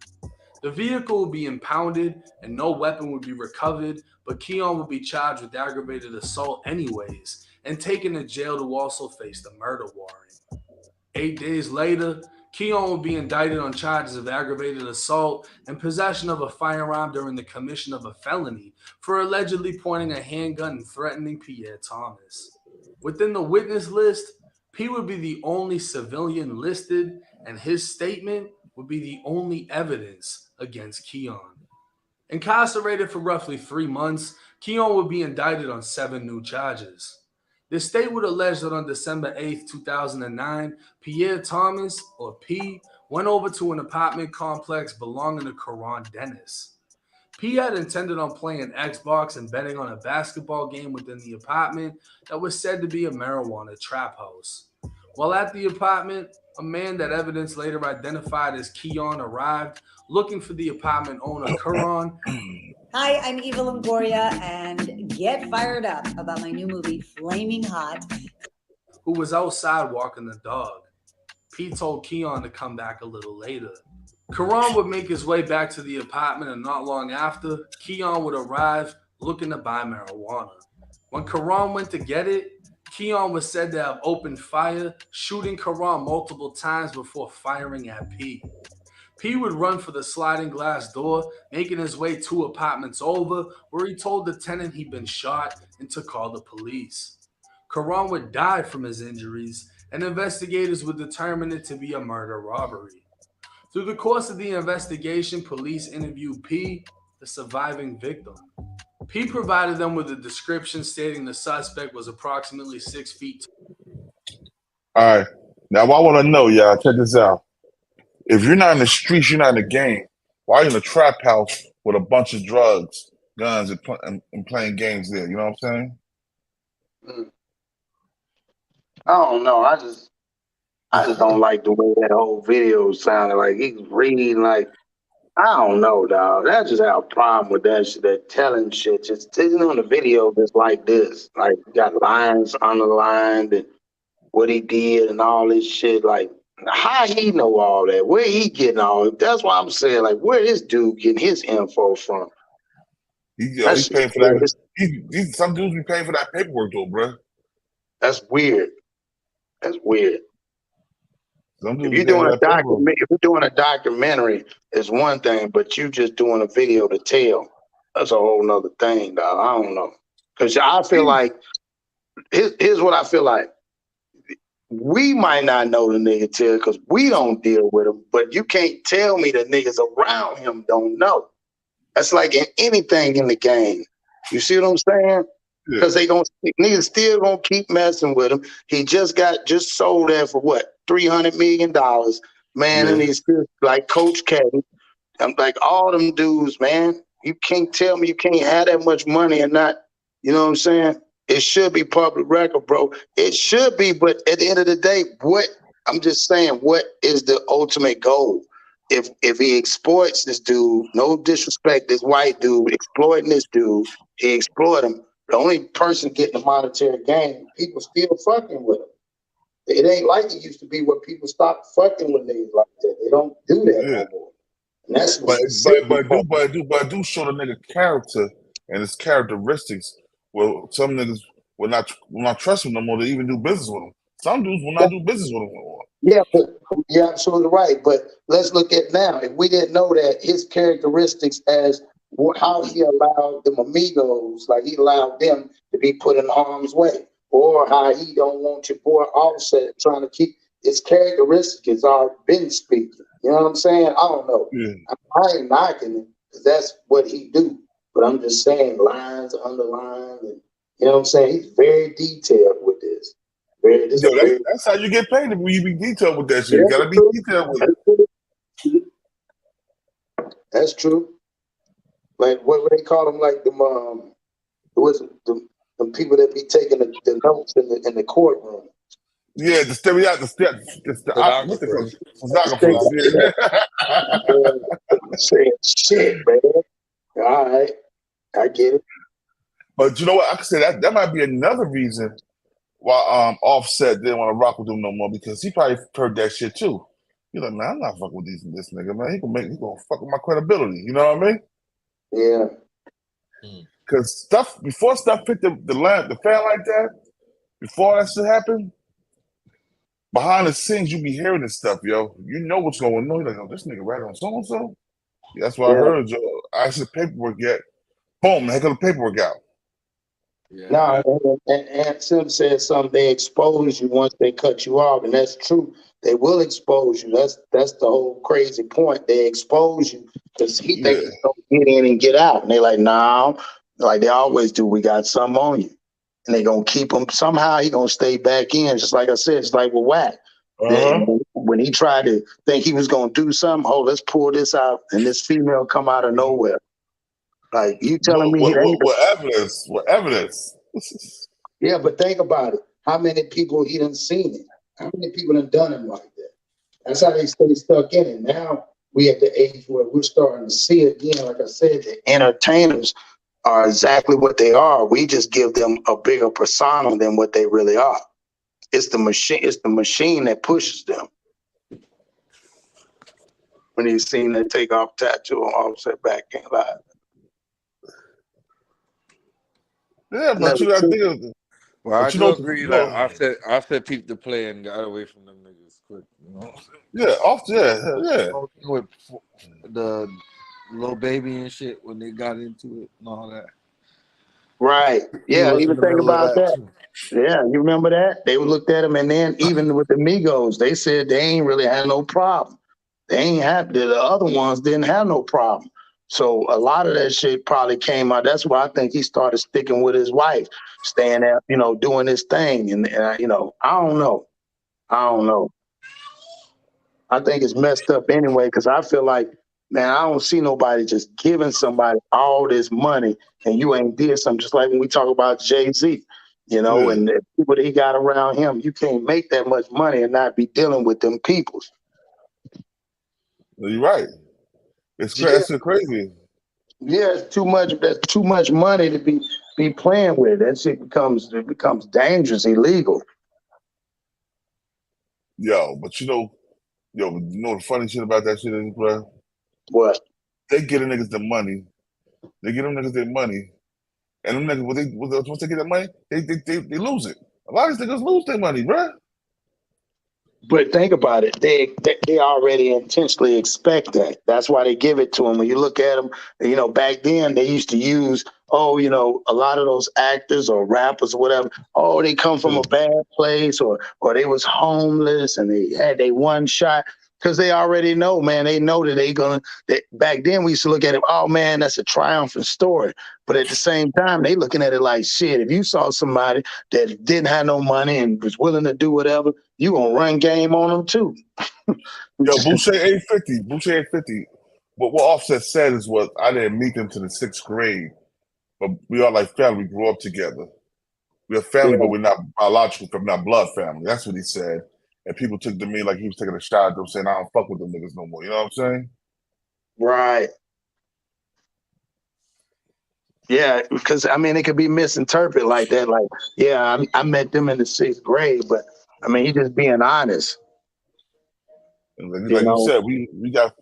Speaker 19: The vehicle would be impounded and no weapon would be recovered, but Keon would be charged with aggravated assault anyways and taken to jail to also face the murder warrant. 8 days later, Keon would be indicted on charges of aggravated assault and possession of a firearm during the commission of a felony for allegedly pointing a handgun and threatening Pierre Thomas. Within the witness list, P would be the only civilian listed, and his statement would be the only evidence against Keon. Incarcerated for roughly 3 months, Keon would be indicted on 7 new charges. The state would allege that on December 8th, 2009, Pierre Thomas, or P, went over to an apartment complex belonging to Karan Dennis. P had intended on playing Xbox and betting on a basketball game within the apartment that was said to be a marijuana trap house. While at the apartment, a man that evidence later identified as Keon arrived looking for the apartment owner, Karan.
Speaker 20: Hi, I'm Eva Longoria, and get fired up about my new movie, Flaming Hot.
Speaker 19: Who was outside walking the dog. Pete told Keon to come back a little later. Karan would make his way back to the apartment, and not long after, Keon would arrive looking to buy marijuana. When Karan went to get it, Keon was said to have opened fire, shooting Karan multiple times before firing at P. P would run for the sliding glass door, making his way 2 apartments over, where he told the tenant he'd been shot and to call the police. Karan would die from his injuries, and investigators would determine it to be a murder-robbery. Through the course of the investigation, police interviewed P, the surviving victim. P provided them with a description stating the suspect was approximately 6 feet tall.
Speaker 3: All right. Now, I want to know, y'all, check this out. If you're not in the streets, you're not in the game. Why are you in a trap house with a bunch of drugs, guns, and playing games there? You know what I'm saying?
Speaker 9: I don't know. I just don't like the way that whole video sounded. Like he's reading, like, I don't know, dog. That's just how a problem with that shit, that telling shit. Just sitting on the video just like this. Like, you got lines underlined and what he did and all this shit. Like, how he know all that? Where he getting all that? That's why I'm saying, like, where this dude getting his info from?
Speaker 3: He's paying for that. Some dudes be paying for that paperwork, though, bro.
Speaker 9: That's weird. That's weird. If you're doing a documentary, it's one thing, but you just doing a video to tell, that's a whole nother thing, dog. I don't know. Because I feel like, here's what I feel like. We might not know the nigga till because we don't deal with him, but you can't tell me the niggas around him don't know. That's like in anything in the game. You see what I'm saying? Because niggas still gonna keep messing with him. He just sold that for what, $300 million, man. And he's still like Coach K. I'm like, all them dudes, man. You can't tell me you can't have that much money and not, you know what I'm saying? It should be public record, bro. It should be, but at the end of the day, I'm just saying, what is the ultimate goal? If he exploits this dude, no disrespect, this white dude exploiting this dude, he exploit him. The only person getting the monetary gain, people still fucking with him. It ain't like it used to be where people stopped fucking with niggas like that. They don't do that no more. And that's
Speaker 3: but do show the nigga character and his characteristics. Well, some niggas will not trust him no more to even do business with him. Some dudes will not do business with him no more.
Speaker 9: Yeah, but you're absolutely right. But let's look at now. If we didn't know that his characteristics as how he allowed them amigos, like he allowed them to be put in harm's way, or how he don't want your boy Offset trying to keep his characteristics are been speaking. You know what I'm saying? I don't know. I ain't knocking it because that's what he do. But I'm just saying lines underlined, and you know what I'm saying? He's very detailed with this.
Speaker 3: That's how you get paid when you be detailed with that shit. You gotta be detailed with it.
Speaker 9: That's true. Like what they call them, like them the people that be taking the notes in the courtroom.
Speaker 3: Yeah, the stereo, what's the called?
Speaker 9: Nigga,
Speaker 3: Photographers.
Speaker 9: saying shit, man. All right, I get it.
Speaker 3: But you know what? I could say that might be another reason why Offset didn't want to rock with him no more, because he probably heard that shit too. He's like, man, I'm not fucking with this nigga, man. He gonna fuck with my credibility. You know what I mean?
Speaker 9: Yeah.
Speaker 3: Because before stuff hit the fan like that, before that shit happened, behind the scenes you be hearing this stuff, yo. You know what's going on. You're like, oh, this nigga right on so and so. That's what I heard, yo. I see the paperwork yet. Boom, heck of the paperwork out.
Speaker 9: No, and Sim said something. They expose you once they cut you off, and that's true. They will expose you. That's the whole crazy point. They expose you because he thinks he's gonna get in and get out, and they like, nah, like they always do. We got something on you, and they gonna keep him. Somehow he gonna stay back in. Just like I said, it's like with Wack. When he tried to think he was gonna do something, oh, let's pull this out, and this female come out of nowhere. Like, you telling me it ain't
Speaker 3: what evidence?
Speaker 9: Yeah, but think about it. How many people he done seen it? How many people done him like that? That's how they stay stuck in it. Now we at the age where we're starting to see again, like I said, the entertainers are exactly what they are. We just give them a bigger persona than what they really are. It's the machine that pushes them. When you seen that Takeoff tattoo on Offset back in live.
Speaker 3: Yeah, but you gotta think of it.
Speaker 4: Well, I
Speaker 3: But you
Speaker 4: do
Speaker 3: know,
Speaker 4: agree that Offset peeped the play and got away from them niggas quick. You know what I'm saying?
Speaker 3: Yeah.
Speaker 4: With the little baby and shit when they got into it and all that.
Speaker 9: Right.
Speaker 4: He
Speaker 9: Yeah,
Speaker 4: was in
Speaker 9: even
Speaker 4: the
Speaker 9: think
Speaker 4: middle of
Speaker 9: about that.
Speaker 4: too.
Speaker 9: Yeah, you remember that? They looked at him, and then even with the Migos, they said they ain't really had no problem. They ain't happy. The other ones didn't have no problem. So a lot of that shit probably came out. That's why I think he started sticking with his wife, staying there, doing his thing. And I don't know. I think it's messed up anyway, because I feel like, man, I don't see nobody just giving somebody all this money and you ain't did something. Just like when we talk about Jay-Z, and the people that he got around him, you can't make that much money and not be dealing with them peoples.
Speaker 3: You're right. It's crazy.
Speaker 9: Yeah, it's too much. That's too much money to be playing with. That shit becomes dangerous, illegal.
Speaker 3: Yo, but you know the funny shit about that shit is, bro?
Speaker 9: What?
Speaker 3: They get the niggas the money. They get them niggas their money. And them niggas, once they get that money, they lose it. A lot of these niggas lose their money, bro.
Speaker 9: But think about it. They already intentionally expect that. That's why they give it to them. When you look at them, back then they used to use, a lot of those actors or rappers or whatever. Oh, they come from a bad place, or they was homeless and they had they one shot. Because they already know, man. They know that back then we used to look at it, oh man, that's a triumphant story. But at the same time, they looking at it like, shit, if you saw somebody that didn't have no money and was willing to do whatever, you gonna run game on them too.
Speaker 3: Yo, Boucher 850. What Offset said is what I didn't meet them to the 6th grade, but we are like family. We grew up together. We're family, but we're not biological, not blood family. That's what he said. And people took to me like he was taking a shot at them, saying, I don't fuck with them niggas no more. You know what I'm saying?
Speaker 9: Right. Yeah, because it could be misinterpreted like that. Like, yeah, I met them in the 6th grade, but he just being honest.
Speaker 3: And like you said, we got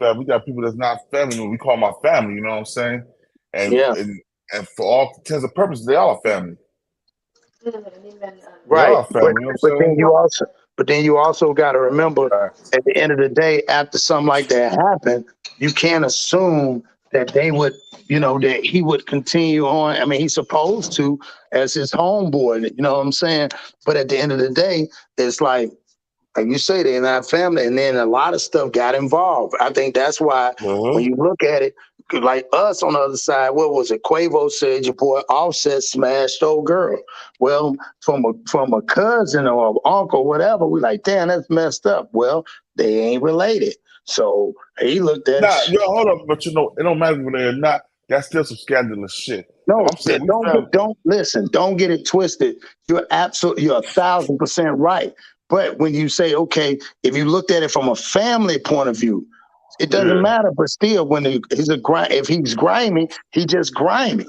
Speaker 3: people that's not family. We call them our family. You know what I'm saying? And and for all intents and purposes, they are family.
Speaker 9: Right.
Speaker 3: Family,
Speaker 9: but then you also got to remember, at the end of the day, after something like that happened, you can't assume that they would, that he would continue on. He's supposed to as his homeboy, you know what I'm saying? But at the end of the day, it's like you say, they're not family. And then a lot of stuff got involved. I think that's why when you look at it, like us on the other side, what was it? Quavo said your boy Offset smashed old girl. Well, from a cousin or uncle, whatever, we like, damn, that's messed up. Well, they ain't related. So he looked at
Speaker 3: it. Hold up, but it don't matter when they're not. That's still some scandalous shit.
Speaker 9: No, don't listen. Don't get it twisted. You're 1,000% right. But when you say, okay, if you looked at it from a family point of view, it doesn't matter. But still, when if he's grimy, he just grimy.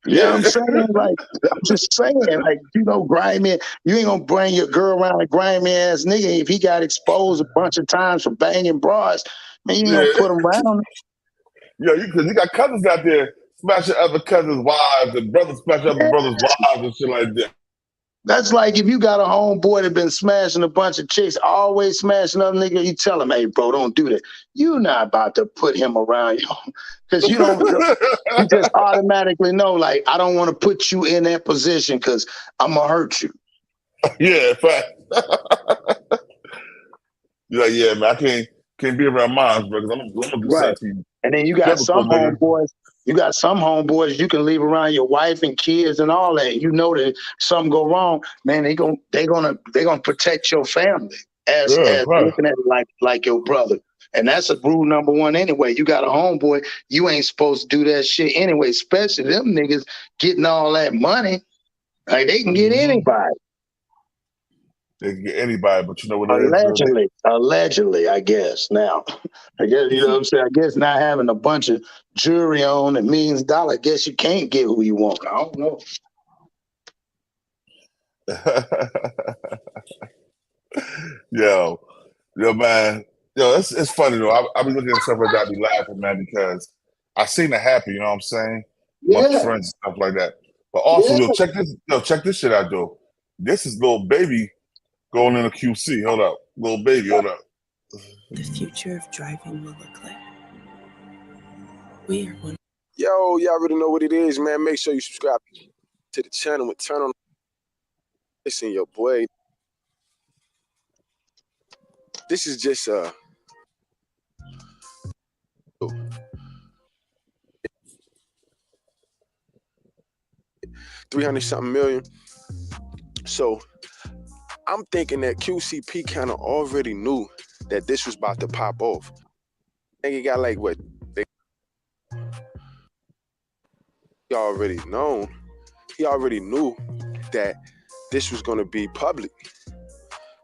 Speaker 9: You know what I'm saying? Like, I'm just saying, like, grimy, you ain't gonna bring your girl around a grimy ass nigga if he got exposed a bunch of times for banging bras. Man, you ain't gonna put him around.
Speaker 3: Yeah, because you got cousins out there smashing other cousins' wives and brothers smashing other brothers' wives and shit like that.
Speaker 9: That's like if you got a homeboy that been smashing a bunch of chicks, always smashing other nigga, you tell him, hey, bro, don't do that. You not about to put him around you because you don't. You just automatically know, like, I don't want to put you in that position because I'm gonna hurt you.
Speaker 3: Yeah, fact. You're like, yeah, man, I can't be around moms, bro, because I'm gonna do something to you.
Speaker 9: And then you got some homeboys. You got some homeboys you can leave around your wife and kids and all that. You know that something go wrong, man. They gonna protect your family as looking at it like your brother. And that's a rule number one anyway. You got a homeboy, you ain't supposed to do that shit anyway. Especially them niggas getting all that money. Like they can get anybody.
Speaker 3: They can get anybody, but you know what it is?
Speaker 9: Allegedly, I guess. Now, I guess, you know what I'm saying? I guess not having a bunch of jewelry on and millions of dollars, I guess you can't get who you want. I don't know.
Speaker 3: Yo, man. Yo, it's funny though. I be looking at stuff like that, I be laughing, man, because I seen it happen, you know what I'm saying? Amongst friends and stuff like that. But also, check this shit out though. This is Lil Baby going into QC. Hold up. Lil Baby, hold up.
Speaker 21: The future of driving will look like. We are one.
Speaker 22: Yo, y'all already know what it is, man. Make sure you subscribe to the channel and turn on. Listen, your boy. This is just 300-something million. So I'm thinking that QCP kind of already knew that this was about to pop off. I think he got like what? He already knew that this was going to be public.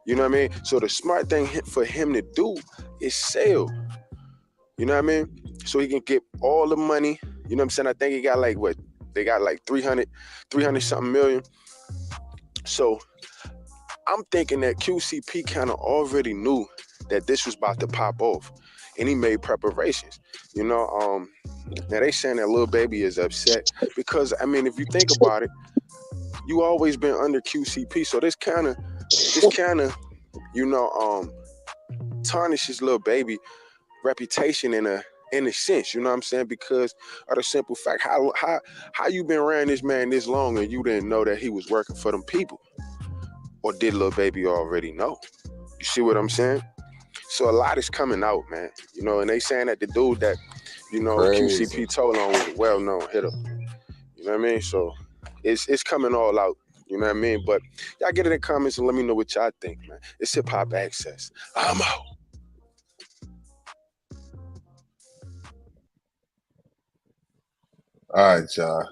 Speaker 22: You know what I mean? So the smart thing for him to do is sell. You know what I mean? So he can get all the money. You know what I'm saying? I think he got like what? They got like 300-something million. So I'm thinking that QCP kind of already knew that this was about to pop off, and he made preparations. You know, now they saying that Lil Baby is upset because, I mean, if you think about it, you always been under QCP, so this kind of, you know, tarnishes Lil Baby reputation in a sense. You know what I'm saying? Because of the simple fact, how you been around this man this long and you didn't know that he was working for them people? Or did Lil Baby already know? You see what I'm saying? So a lot is coming out, man. You know, and they saying that the dude that, you know, QCP told on was a well-known hitter. You know what I mean? So it's coming all out. You know what I mean? But y'all get in the comments and let me know what y'all think, man. It's Hip Hop Access. I'm out.
Speaker 3: All right, y'all.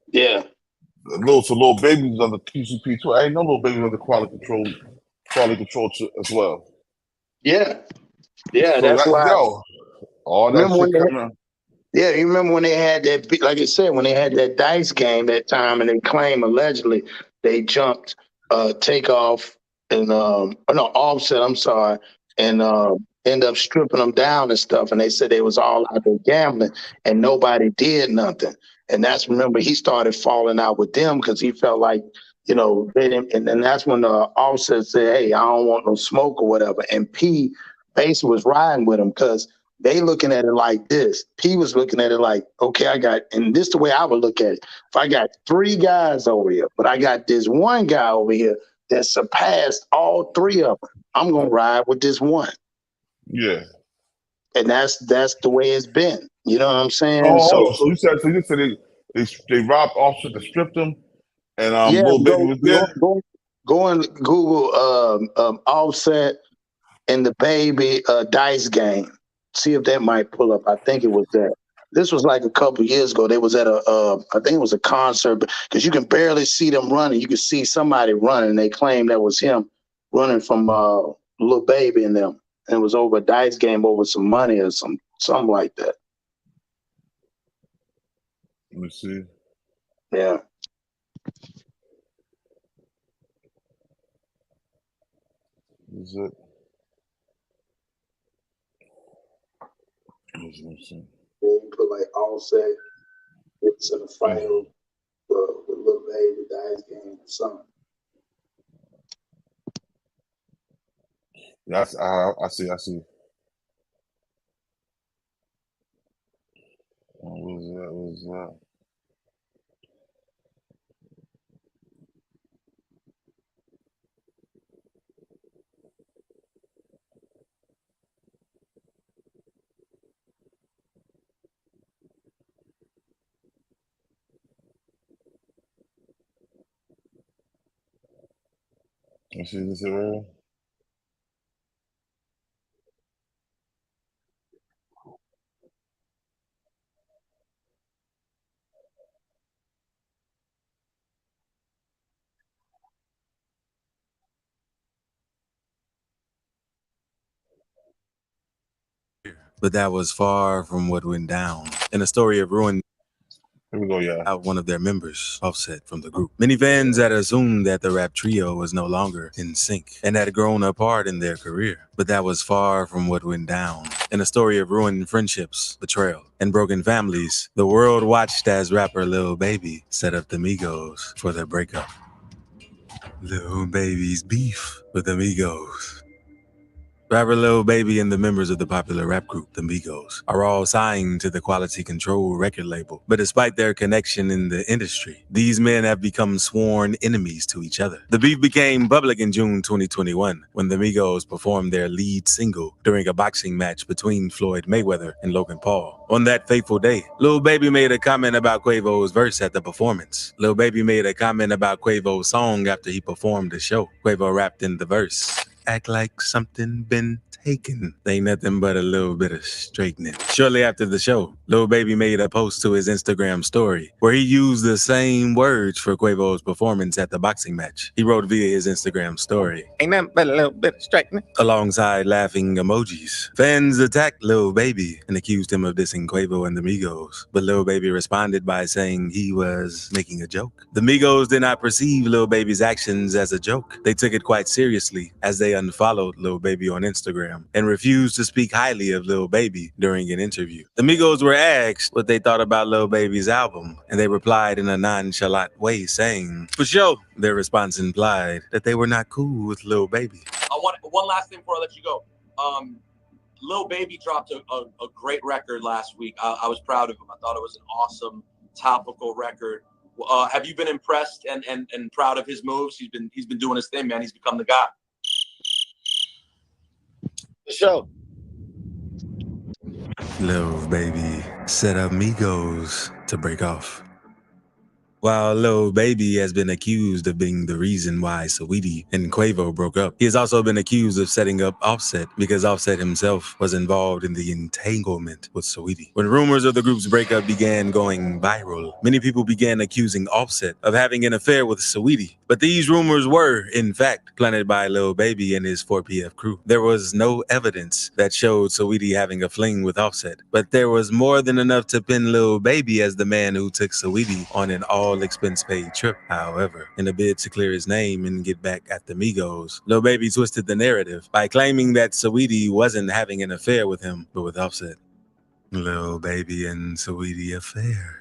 Speaker 9: Yeah.
Speaker 3: So Lil Baby was on the QCP too. I ain't know Lil Baby was on the quality control as well.
Speaker 9: Yeah. Yeah,
Speaker 3: so
Speaker 9: that's why.
Speaker 3: All that shit coming up.
Speaker 9: Yeah, you remember when they had that, like I said, when they had that dice game that time and they claim allegedly they jumped Takeoff and Offset, I'm sorry, and end up stripping them down and stuff. And they said they was all out there gambling and nobody did nothing. And remember, he started falling out with them because he felt like, you know, they didn't, and then that's when Offset said, hey, I don't want no smoke or whatever. And P basically was riding with him because they looking at it like this. P was looking at it like, okay, and this is the way I would look at it. If I got 3 guys over here, but I got this one guy over here that surpassed all 3 of them, I'm going to ride with this one.
Speaker 3: Yeah.
Speaker 9: And that's the way it's been. You know what I'm saying?
Speaker 3: So you said they robbed Offset to strip them, and Lil Baby was there.
Speaker 9: Go and Google Offset and the Baby dice game. See if that might pull up. I think it was that. This was like a couple years ago. They was at I think it was a concert, because you can barely see them running. You can see somebody running. They claim that was him running from Lil Baby and them, and it was over a dice game over some money or something like that.
Speaker 3: Let me see.
Speaker 9: Yeah.
Speaker 3: Is it? Let me see.
Speaker 9: They put like Offset, it's in a fight with Lil Baby, dice game or something.
Speaker 3: Yeah, I see. What was that? Let's see this right.
Speaker 2: But that was far from what went down. In a story of ruin,
Speaker 3: here we go, yeah.
Speaker 2: Out one of their members, Offset, from the group. Many fans had assumed that the rap trio was no longer in sync and had grown apart in their career. But that was far from what went down. In a story of ruined friendships, betrayal, and broken families, the world watched as rapper Lil Baby set up the Migos for their breakup. Lil Baby's beef with the Migos. Rapper Lil Baby and the members of the popular rap group, the Migos, are all signed to the Quality Control record label. But despite their connection in the industry, these men have become sworn enemies to each other. The beef became public in June 2021 when the Migos performed their lead single during a boxing match between Floyd Mayweather and Logan Paul. On that fateful day, Lil Baby made a comment about Quavo's verse at the performance. Lil Baby made a comment about Quavo's song after he performed the show. Quavo rapped in the verse, "Act like something been taken. They ain't nothing but a little bit of straightening." Shortly after the show, Lil Baby made a post to his Instagram story where he used the same words for Quavo's performance at the boxing match. He wrote via his Instagram story, "Ain't nothing but a little bit of straightening," alongside laughing emojis. Fans attacked Lil Baby and accused him of dissing Quavo and the Migos, but Lil Baby responded by saying he was making a joke. The Migos did not perceive Lil Baby's actions as a joke. They took it quite seriously as they unfollowed Lil Baby on Instagram and refused to speak highly of Lil Baby during an interview. The Migos were asked what they thought about Lil Baby's album, and they replied in a nonchalant way saying, "For sure." Their response implied that they were not cool with Lil Baby.
Speaker 1: One last thing before I let you go. Lil Baby dropped a great record last week. I was proud of him. I thought it was an awesome topical record. Have you been impressed and proud of his moves? He's been doing his thing, man. He's become the guy. The show.
Speaker 2: Lil Baby set up Migos to break off. While Lil Baby has been accused of being the reason why Saweetie and Quavo broke up, he has also been accused of setting up Offset because Offset himself was involved in the entanglement with Saweetie. When rumors of the group's breakup began going viral, many people began accusing Offset of having an affair with Saweetie. But these rumors were, in fact, planted by Lil Baby and his 4PF crew. There was no evidence that showed Saweetie having a fling with Offset, but there was more than enough to pin Lil Baby as the man who took Saweetie on an all-expense-paid trip. However, in a bid to clear his name and get back at the Migos, Lil Baby twisted the narrative by claiming that Saweetie wasn't having an affair with him, but with Offset. Lil Baby and Saweetie affair.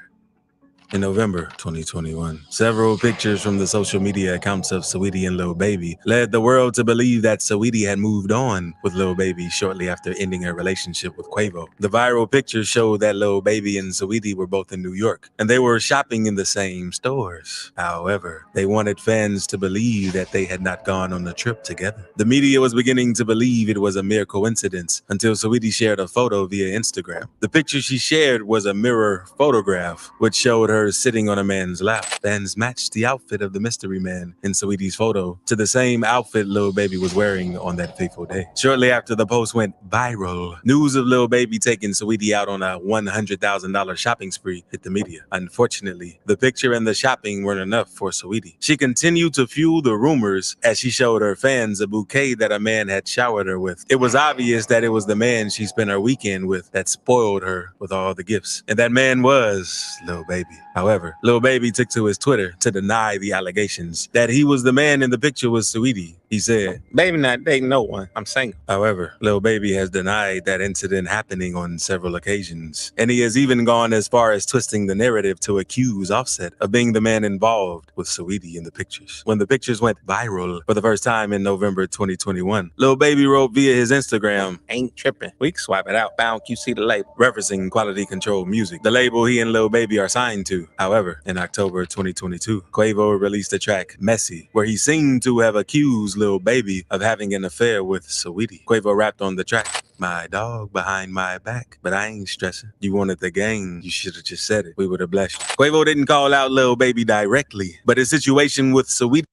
Speaker 2: In November 2021, several pictures from the social media accounts of Saweetie and Lil Baby led the world to believe that Saweetie had moved on with Lil Baby shortly after ending her relationship with Quavo. The viral pictures showed that Lil Baby and Saweetie were both in New York, and they were shopping in the same stores. However, they wanted fans to believe that they had not gone on the trip together. The media was beginning to believe it was a mere coincidence until Saweetie shared a photo via Instagram. The picture she shared was a mirror photograph, which showed her
Speaker 5: her sitting on a man's lap. Fans matched the outfit of the mystery man in Saweetie's photo to the same outfit Lil Baby was wearing on that fateful day. Shortly after the post went viral, news of Lil Baby taking Saweetie out on a $100,000 shopping spree hit the media. Unfortunately, the picture and the shopping weren't enough for Saweetie. She continued to fuel the rumors as she showed her fans a bouquet that a man had showered her with. It was obvious that it was the man she spent her weekend with that spoiled her with all the gifts. And that man was Lil Baby. However, Lil Baby took to his Twitter to deny the allegations that he was the man in the picture with Saweetie. He said, "Baby not dating no one. I'm single." However, Lil Baby has denied that incident happening on several occasions. And he has even gone as far as twisting the narrative to accuse Offset of being the man involved with Saweetie in the pictures. When the pictures went viral for the first time in November 2021, Lil Baby wrote via his Instagram, "Ain't tripping. We can swipe it out. Bound QC the label," referencing Quality Control Music, the label he and Lil Baby are signed to. However, in October 2022, Quavo released the track Messy, where he seemed to have accused Lil Baby of having an affair with Saweetie. Quavo rapped on the track, "My dog behind my back, but I ain't stressing. You wanted the gang, you should have just said it. We would have blessed you." Quavo didn't call out Lil Baby directly, but his situation with Saweetie.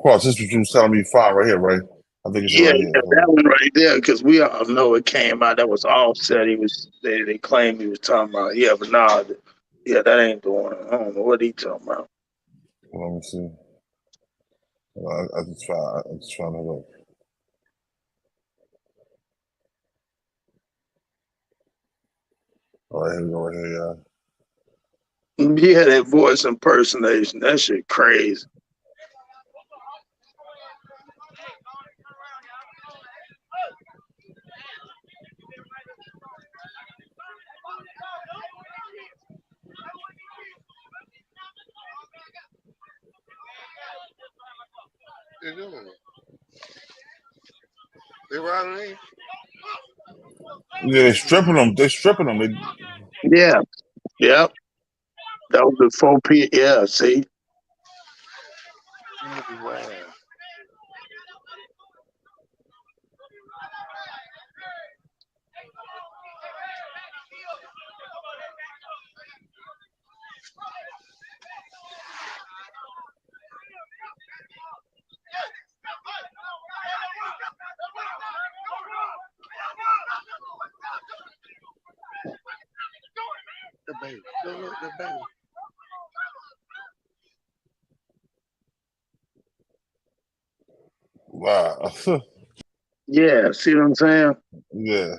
Speaker 3: Cross, this is what you was telling me, fine right here, right? I think it's
Speaker 9: Yeah,
Speaker 3: right here.
Speaker 9: that one right there, because we all know it came out. That was Offset. They claimed he was talking about. Yeah, but nah, that ain't the one. I don't know what he talking about.
Speaker 3: Let me see. I just found it up. All right, here we go, right here, y'all.
Speaker 9: Yeah, that voice impersonation. That shit crazy.
Speaker 4: They riding in?
Speaker 3: Yeah, they're stripping them.
Speaker 9: Yeah, yep. That was the 4 p. Yeah, see.
Speaker 4: Wow. The baby. Look, the baby.
Speaker 3: Wow.
Speaker 9: Yeah, see what I'm saying?
Speaker 3: Yeah.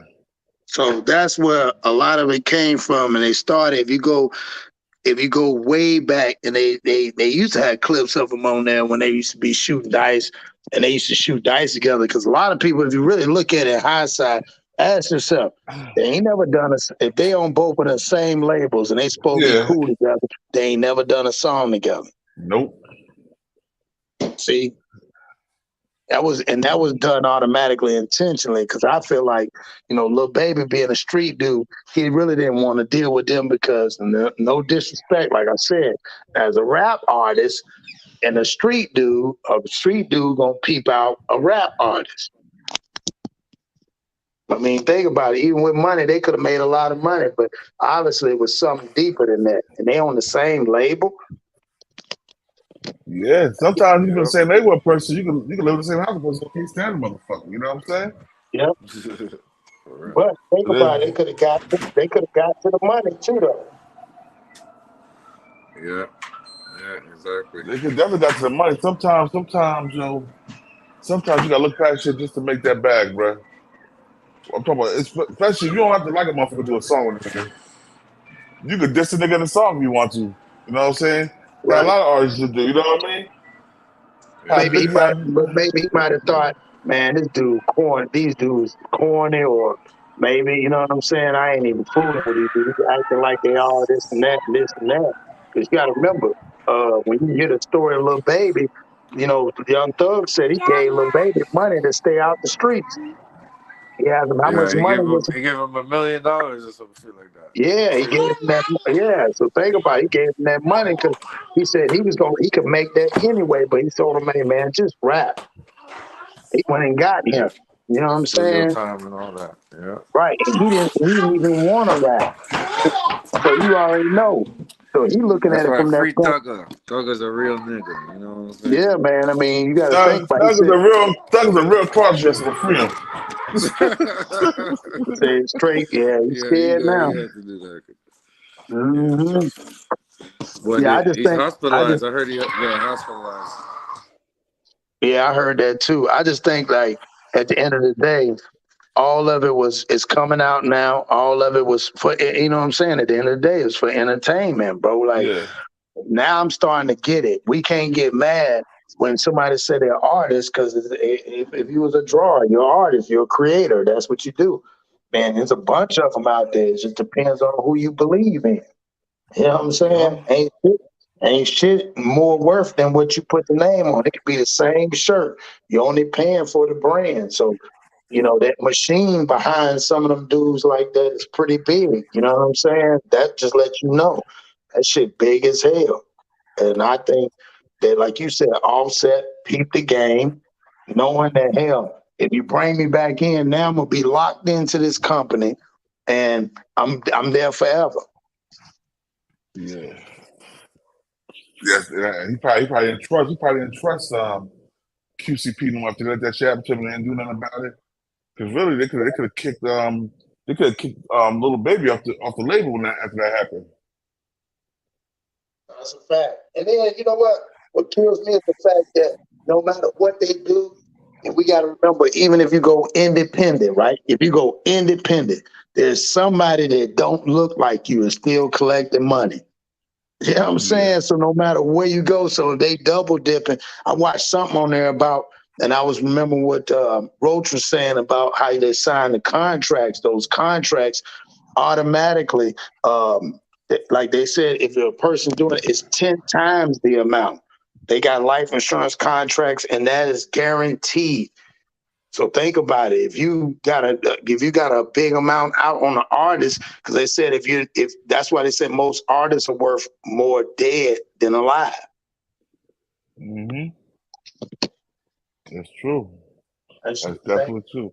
Speaker 9: So that's where a lot of it came from, and they started. If you go way back, and they used to have clips of them on there when they used to be shooting dice, and they used to shoot dice together. Because a lot of people, if you really look at it in hindsight, ask yourself, they ain't never done if they on both of the same labels and they supposed to be cool together, they ain't never done a song together.
Speaker 3: Nope.
Speaker 9: See. That was done automatically, intentionally, because I feel like, Lil Baby being a street dude, he really didn't want to deal with them because, no disrespect, like I said, as a rap artist and a street dude gonna peep out a rap artist. I mean, think about it. Even with money, they could have made a lot of money, but obviously it was something deeper than that. And they on the same label.
Speaker 3: Yeah, sometimes you can say they were a person, you can live in the same house with a person, can't stand a motherfucker. You know what I'm saying?
Speaker 9: Yep. But think about it, they could have got to the money too, though.
Speaker 4: Yeah, exactly.
Speaker 3: They could definitely got to the money. Sometimes, sometimes you gotta look past shit just to make that bag, bro. I'm talking about, especially you don't have to like a motherfucker to do a song with a nigga. You could diss a nigga in a song if you want to. You know what I'm saying? Right. Got a lot of artists to do. You know what I mean?
Speaker 9: Maybe he might have thought, man, these dudes corny, or maybe, you know what I'm saying? I ain't even fooling with these dudes, acting like they all this and that and this and that. Because you got to remember, when you hear the story of Lil Baby, Young Thug said he gave Lil Baby money to stay out the streets. He asked him how much money was
Speaker 4: he gave him $1 million or some shit like that.
Speaker 9: Yeah, he gave him that. Yeah, so think about it. He gave him that money because he said he could make that anyway. But he told him, "Hey man, just rap." He went and got him. You know what I'm
Speaker 4: Studio
Speaker 9: saying?
Speaker 4: time and all that. Yeah.
Speaker 9: Right. And he didn't even want to rap. So you already know. So he looking
Speaker 4: That's
Speaker 9: at it
Speaker 4: why
Speaker 9: from that
Speaker 4: free
Speaker 9: point.
Speaker 4: Thugger. Thugger's a real nigga. You know what I'm saying?
Speaker 9: Yeah, man. I mean, you got to think
Speaker 3: Thug
Speaker 9: about it.
Speaker 3: is a real cross dresser for freedom.
Speaker 9: Say it straight. Yeah, he's
Speaker 4: Yeah,
Speaker 9: scared now.
Speaker 4: he had to do that.
Speaker 9: Mm-hmm.
Speaker 4: But
Speaker 9: Yeah,
Speaker 4: he's hospitalized. I heard he got hospitalized.
Speaker 9: Yeah, I heard that too. I just think like at the end of the day, all of it is coming out now. All of it was for, you know what I'm saying? At the end of the day, it's for entertainment, bro. Like
Speaker 3: Yeah.
Speaker 9: now I'm starting to get it. We can't get mad when somebody say they're artists because if you was a drawer, you're an artist, you're a creator. That's what you do. Man, there's a bunch of them out there. It just depends on who you believe in. You know what I'm saying? Ain't shit more worth than what you put the name on. It could be the same shirt. You're only paying for the brand. So, you know, that machine behind some of them dudes like that is pretty big. You know what I'm saying? That just lets you know that shit big as hell. And I think that, like you said, Offset, peep the game, knowing that hell, if you bring me back in, now I'm gonna be locked into this company and I'm there forever.
Speaker 3: Yeah. Yes, he probably didn't trust. He probably didn't trust QCP no more to let that shit happen to him and didn't do nothing about it. Because really, they could have kicked Little Baby off the label when after that happened.
Speaker 9: That's a fact. And then you know what? What kills me is the fact that no matter what they do, and we got to remember, even if you go independent, right? If you go independent, there's somebody that don't look like you and still collecting money. You know what I'm saying? So no matter where you go, so they double dipping. I watched something on there about, and I was remembering what Roach was saying about how they sign the contracts. Those contracts automatically, like they said, if a person doing it, it's 10 times the amount. They got life insurance contracts, and that is guaranteed. So think about it. If you got a big amount out on the artist, because they said if that's why they said most artists are worth more dead than alive.
Speaker 3: Mm-hmm. That's true.
Speaker 9: That's
Speaker 3: definitely true.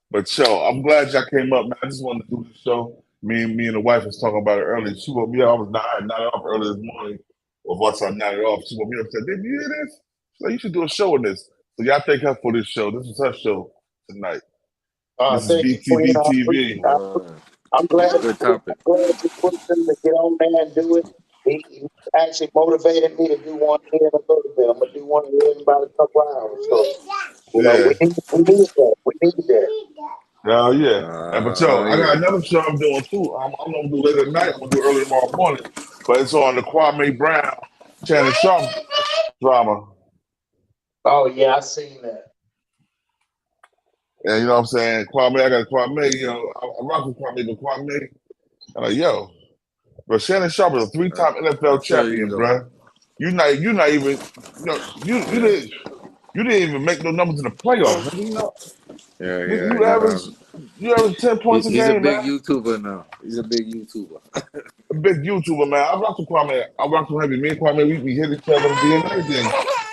Speaker 3: But yo, I'm glad y'all came up, man. I just wanted to do this show. Me and the wife was talking about it earlier. She woke me up. I was nodding off early this morning. Or once I nodded off, she woke me up and said, "Did you hear this? So you should do a show on this." So y'all thank her for this show. This is her show tonight. This is
Speaker 9: Thank you, Queen.
Speaker 3: BTV.
Speaker 9: I'm glad
Speaker 4: Good topic.
Speaker 9: I'm glad you pushed him to get on there and do it. He actually motivated me to do one here in a little bit. I'm gonna do one here in about a couple hours. So you know, we need that. We need that.
Speaker 3: Oh yeah. But yo, I got another show I'm doing too. I'm gonna do later tonight. I'm gonna do early tomorrow morning. But it's on the Kwame Brown, Shannon Sharp drama.
Speaker 9: Oh yeah, I seen that.
Speaker 3: And you know what I'm saying? Kwame, I got Kwame, you know, I rock with Kwame, but Kwame, I'm like, yo, but Shannon Sharp is a 3-time NFL champion, bro. You're not even, you didn't even make no numbers in the playoffs. You know, you average 10 points a game,
Speaker 4: He's a big
Speaker 3: man.
Speaker 4: YouTuber now. He's a big YouTuber.
Speaker 3: A big YouTuber, man. I rock with Kwame. I rock with him. Me and Kwame, we hit each other and everything.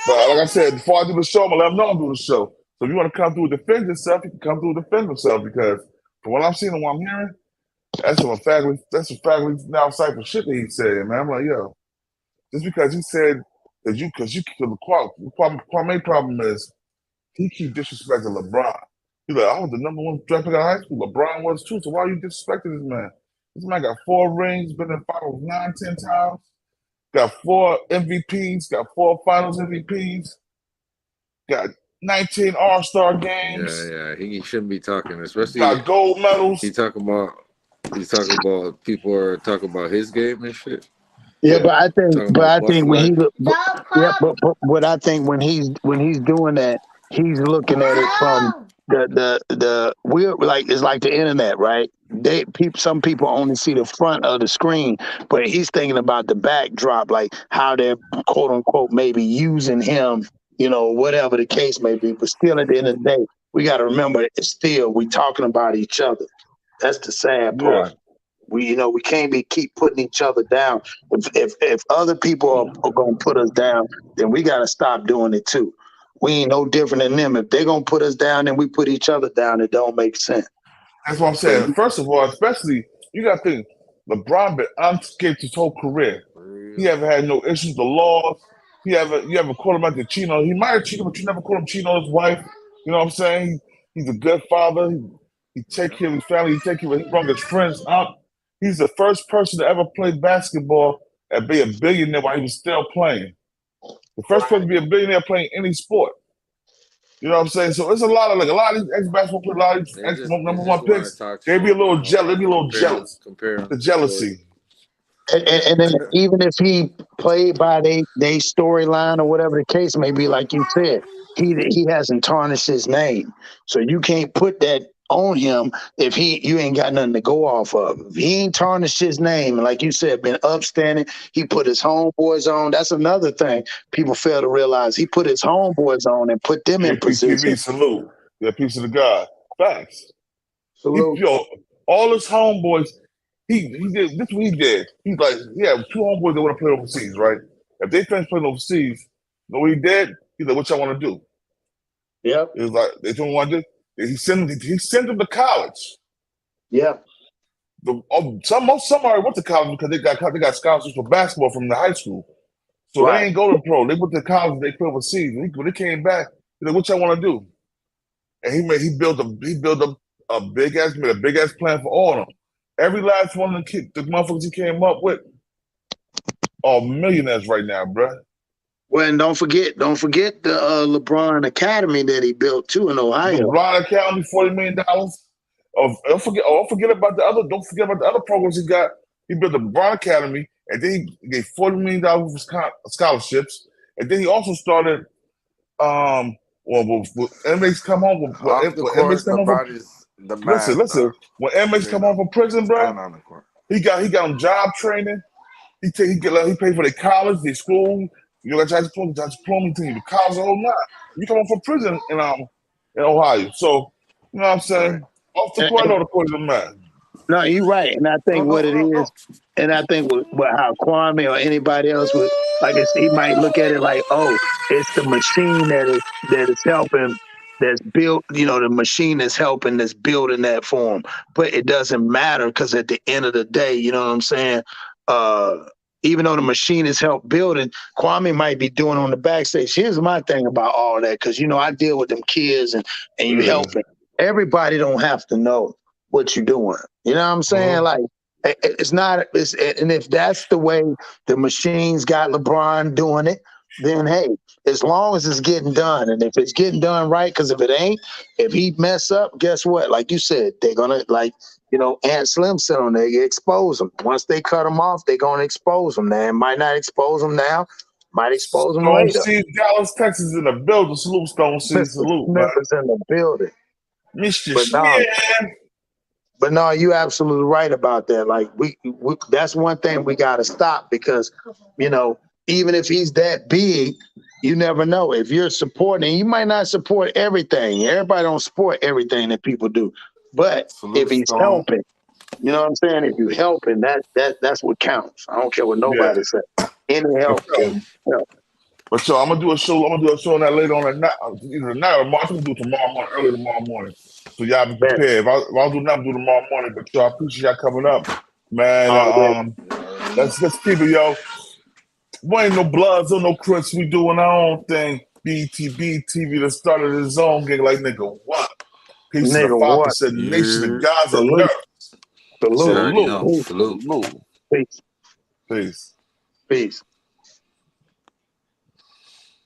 Speaker 3: But like I said, before I do the show, I'm gonna let him know I'm doing the show. So if you want to come through and defend yourself, you can come through and defend yourself because from what I'm seeing and what I'm hearing, that's some faculty now cypher shit that he said, man. I'm like, yo, just because he said that the Kwame problem is he keep disrespecting LeBron. He's like, I was the #1 draft pick out of high school. LeBron was too. So why are you disrespecting this man? This man got 4 rings, been in finals 9, 10 times, got 4 MVPs, got 4 finals MVPs, got 19 All-Star games.
Speaker 4: Yeah. He shouldn't be talking, especially
Speaker 3: got gold medals.
Speaker 4: He's talking about people are talking about his game and shit.
Speaker 9: Yeah, but I think when what I think when he's doing that, he's looking at it from we're like it's like the internet, right? Some people only see the front of the screen, but he's thinking about the backdrop, like how they're quote unquote maybe using him, you know, whatever the case may be. But still, at the end of the day, we got to remember it's still we talking about each other. That's the sad part. We can't keep putting each other down. If other people are going to put us down, then we got to stop doing it too. We ain't no different than them. If they're gonna put us down and we put each other down, it don't make sense.
Speaker 3: That's what I'm saying. First of all, especially you got to think LeBron been unscathed his whole career. He haven't had no issues with the laws. You haven't caught him at the cheating on. He might have cheated, but you never caught him cheating on his wife. You know what I'm saying? He's a good father. He take care of his family. He brought his friends out. He's the first person to ever play basketball and be a billionaire while he was still playing. The first person to be a billionaire playing any sport. You know what I'm saying? So it's a lot of these ex-basketball players, a lot of these number one picks. They be a little jealous. The jealousy.
Speaker 9: And then even if he played by they storyline or whatever the case may be, like you said, he hasn't tarnished his name. So you can't put that on him if you ain't got nothing to go off of. If he ain't tarnished his name, and like you said, been upstanding, he put his homeboys on. That's another thing people fail to realize. He put his homeboys on and put them in position.
Speaker 3: Salute. Yeah, piece of the God. Facts.
Speaker 9: Salute.
Speaker 3: All his homeboys. He did this. What he did. He's like, yeah, two homeboys that want to play overseas, right? If they finish playing overseas, you know what he did? He's like, what y'all want to do?
Speaker 9: Yep.
Speaker 3: It was like they don't want to. He sent them to college.
Speaker 9: Yep.
Speaker 3: Some already went to college because they got scholarships for basketball from the high school. So they ain't go to pro. They went to college. They played overseas. When they came back, he's like, what y'all want to do? And he built a big ass plan for all of them. Every last one of the motherfuckers he came up with are millionaires right now, bruh.
Speaker 9: Well, and don't forget the LeBron Academy that he built too in Ohio.
Speaker 3: LeBron Academy, $40 million. Don't forget about the other programs he got. He built the LeBron Academy, and then he gave $40 million for scholarships, and then he also started when inmates come home listen. When inmates come home from prison, bro, he got them job training. He paid for their college, their school. You got your diploma team, the college, the whole nine. You come home from prison in Ohio, so you know what I'm saying. Off the court, on the court, the man.
Speaker 9: No, you're right, and I think what it is, and I think how Kwame or anybody else would like, he might look at it like, oh, it's the machine that is helping, that's built. You know, the machine is helping, that's building that for him. But it doesn't matter because at the end of the day, you know what I'm saying. Even though the machine is help building, Kwame might be doing on the backstage. Here's my thing about all that, because you know I deal with them kids and you helping. Everybody don't have to know what you're doing. You know what I'm saying? Like, it's not, and if that's the way the machines got LeBron doing it, then hey, as long as it's getting done, and if it's getting done right, because if it ain't, if he mess up, guess what? Like you said, they're gonna, like, you know, Aunt Slim said on there, expose them. Once they cut them off, they're gonna expose them. They might not expose them now, might expose them later.
Speaker 3: Stone Seed, Dallas, Texas in the building. Salute, Stone Seed. Salute,
Speaker 9: man. Smith is in the building.
Speaker 3: Mr. Smith.
Speaker 9: But no, you're absolutely right about that. Like we that's one thing we got to stop, because, you know, even if he's that big, you never know. If you're supporting, you might not support everything. Everybody don't support everything that people do. But if he's helping, you know what I'm saying? If you're helping, that's what counts. I don't care what nobody says. Any help can help.
Speaker 3: But so I'm gonna do a show on that later on at night, either tonight or tomorrow. I'm gonna do it tomorrow morning, early tomorrow morning. So y'all be prepared. If I don't do nothing, do tomorrow morning. But y'all, I appreciate y'all coming up, man. Let's keep it, yo. We ain't no Bloods or no Crips. We doing our own thing. BTV that started his own gang. Like, nigga, what? Peace to the 5% nation of Gaza and Earth.
Speaker 9: Salute.
Speaker 3: Peace.
Speaker 9: Peace.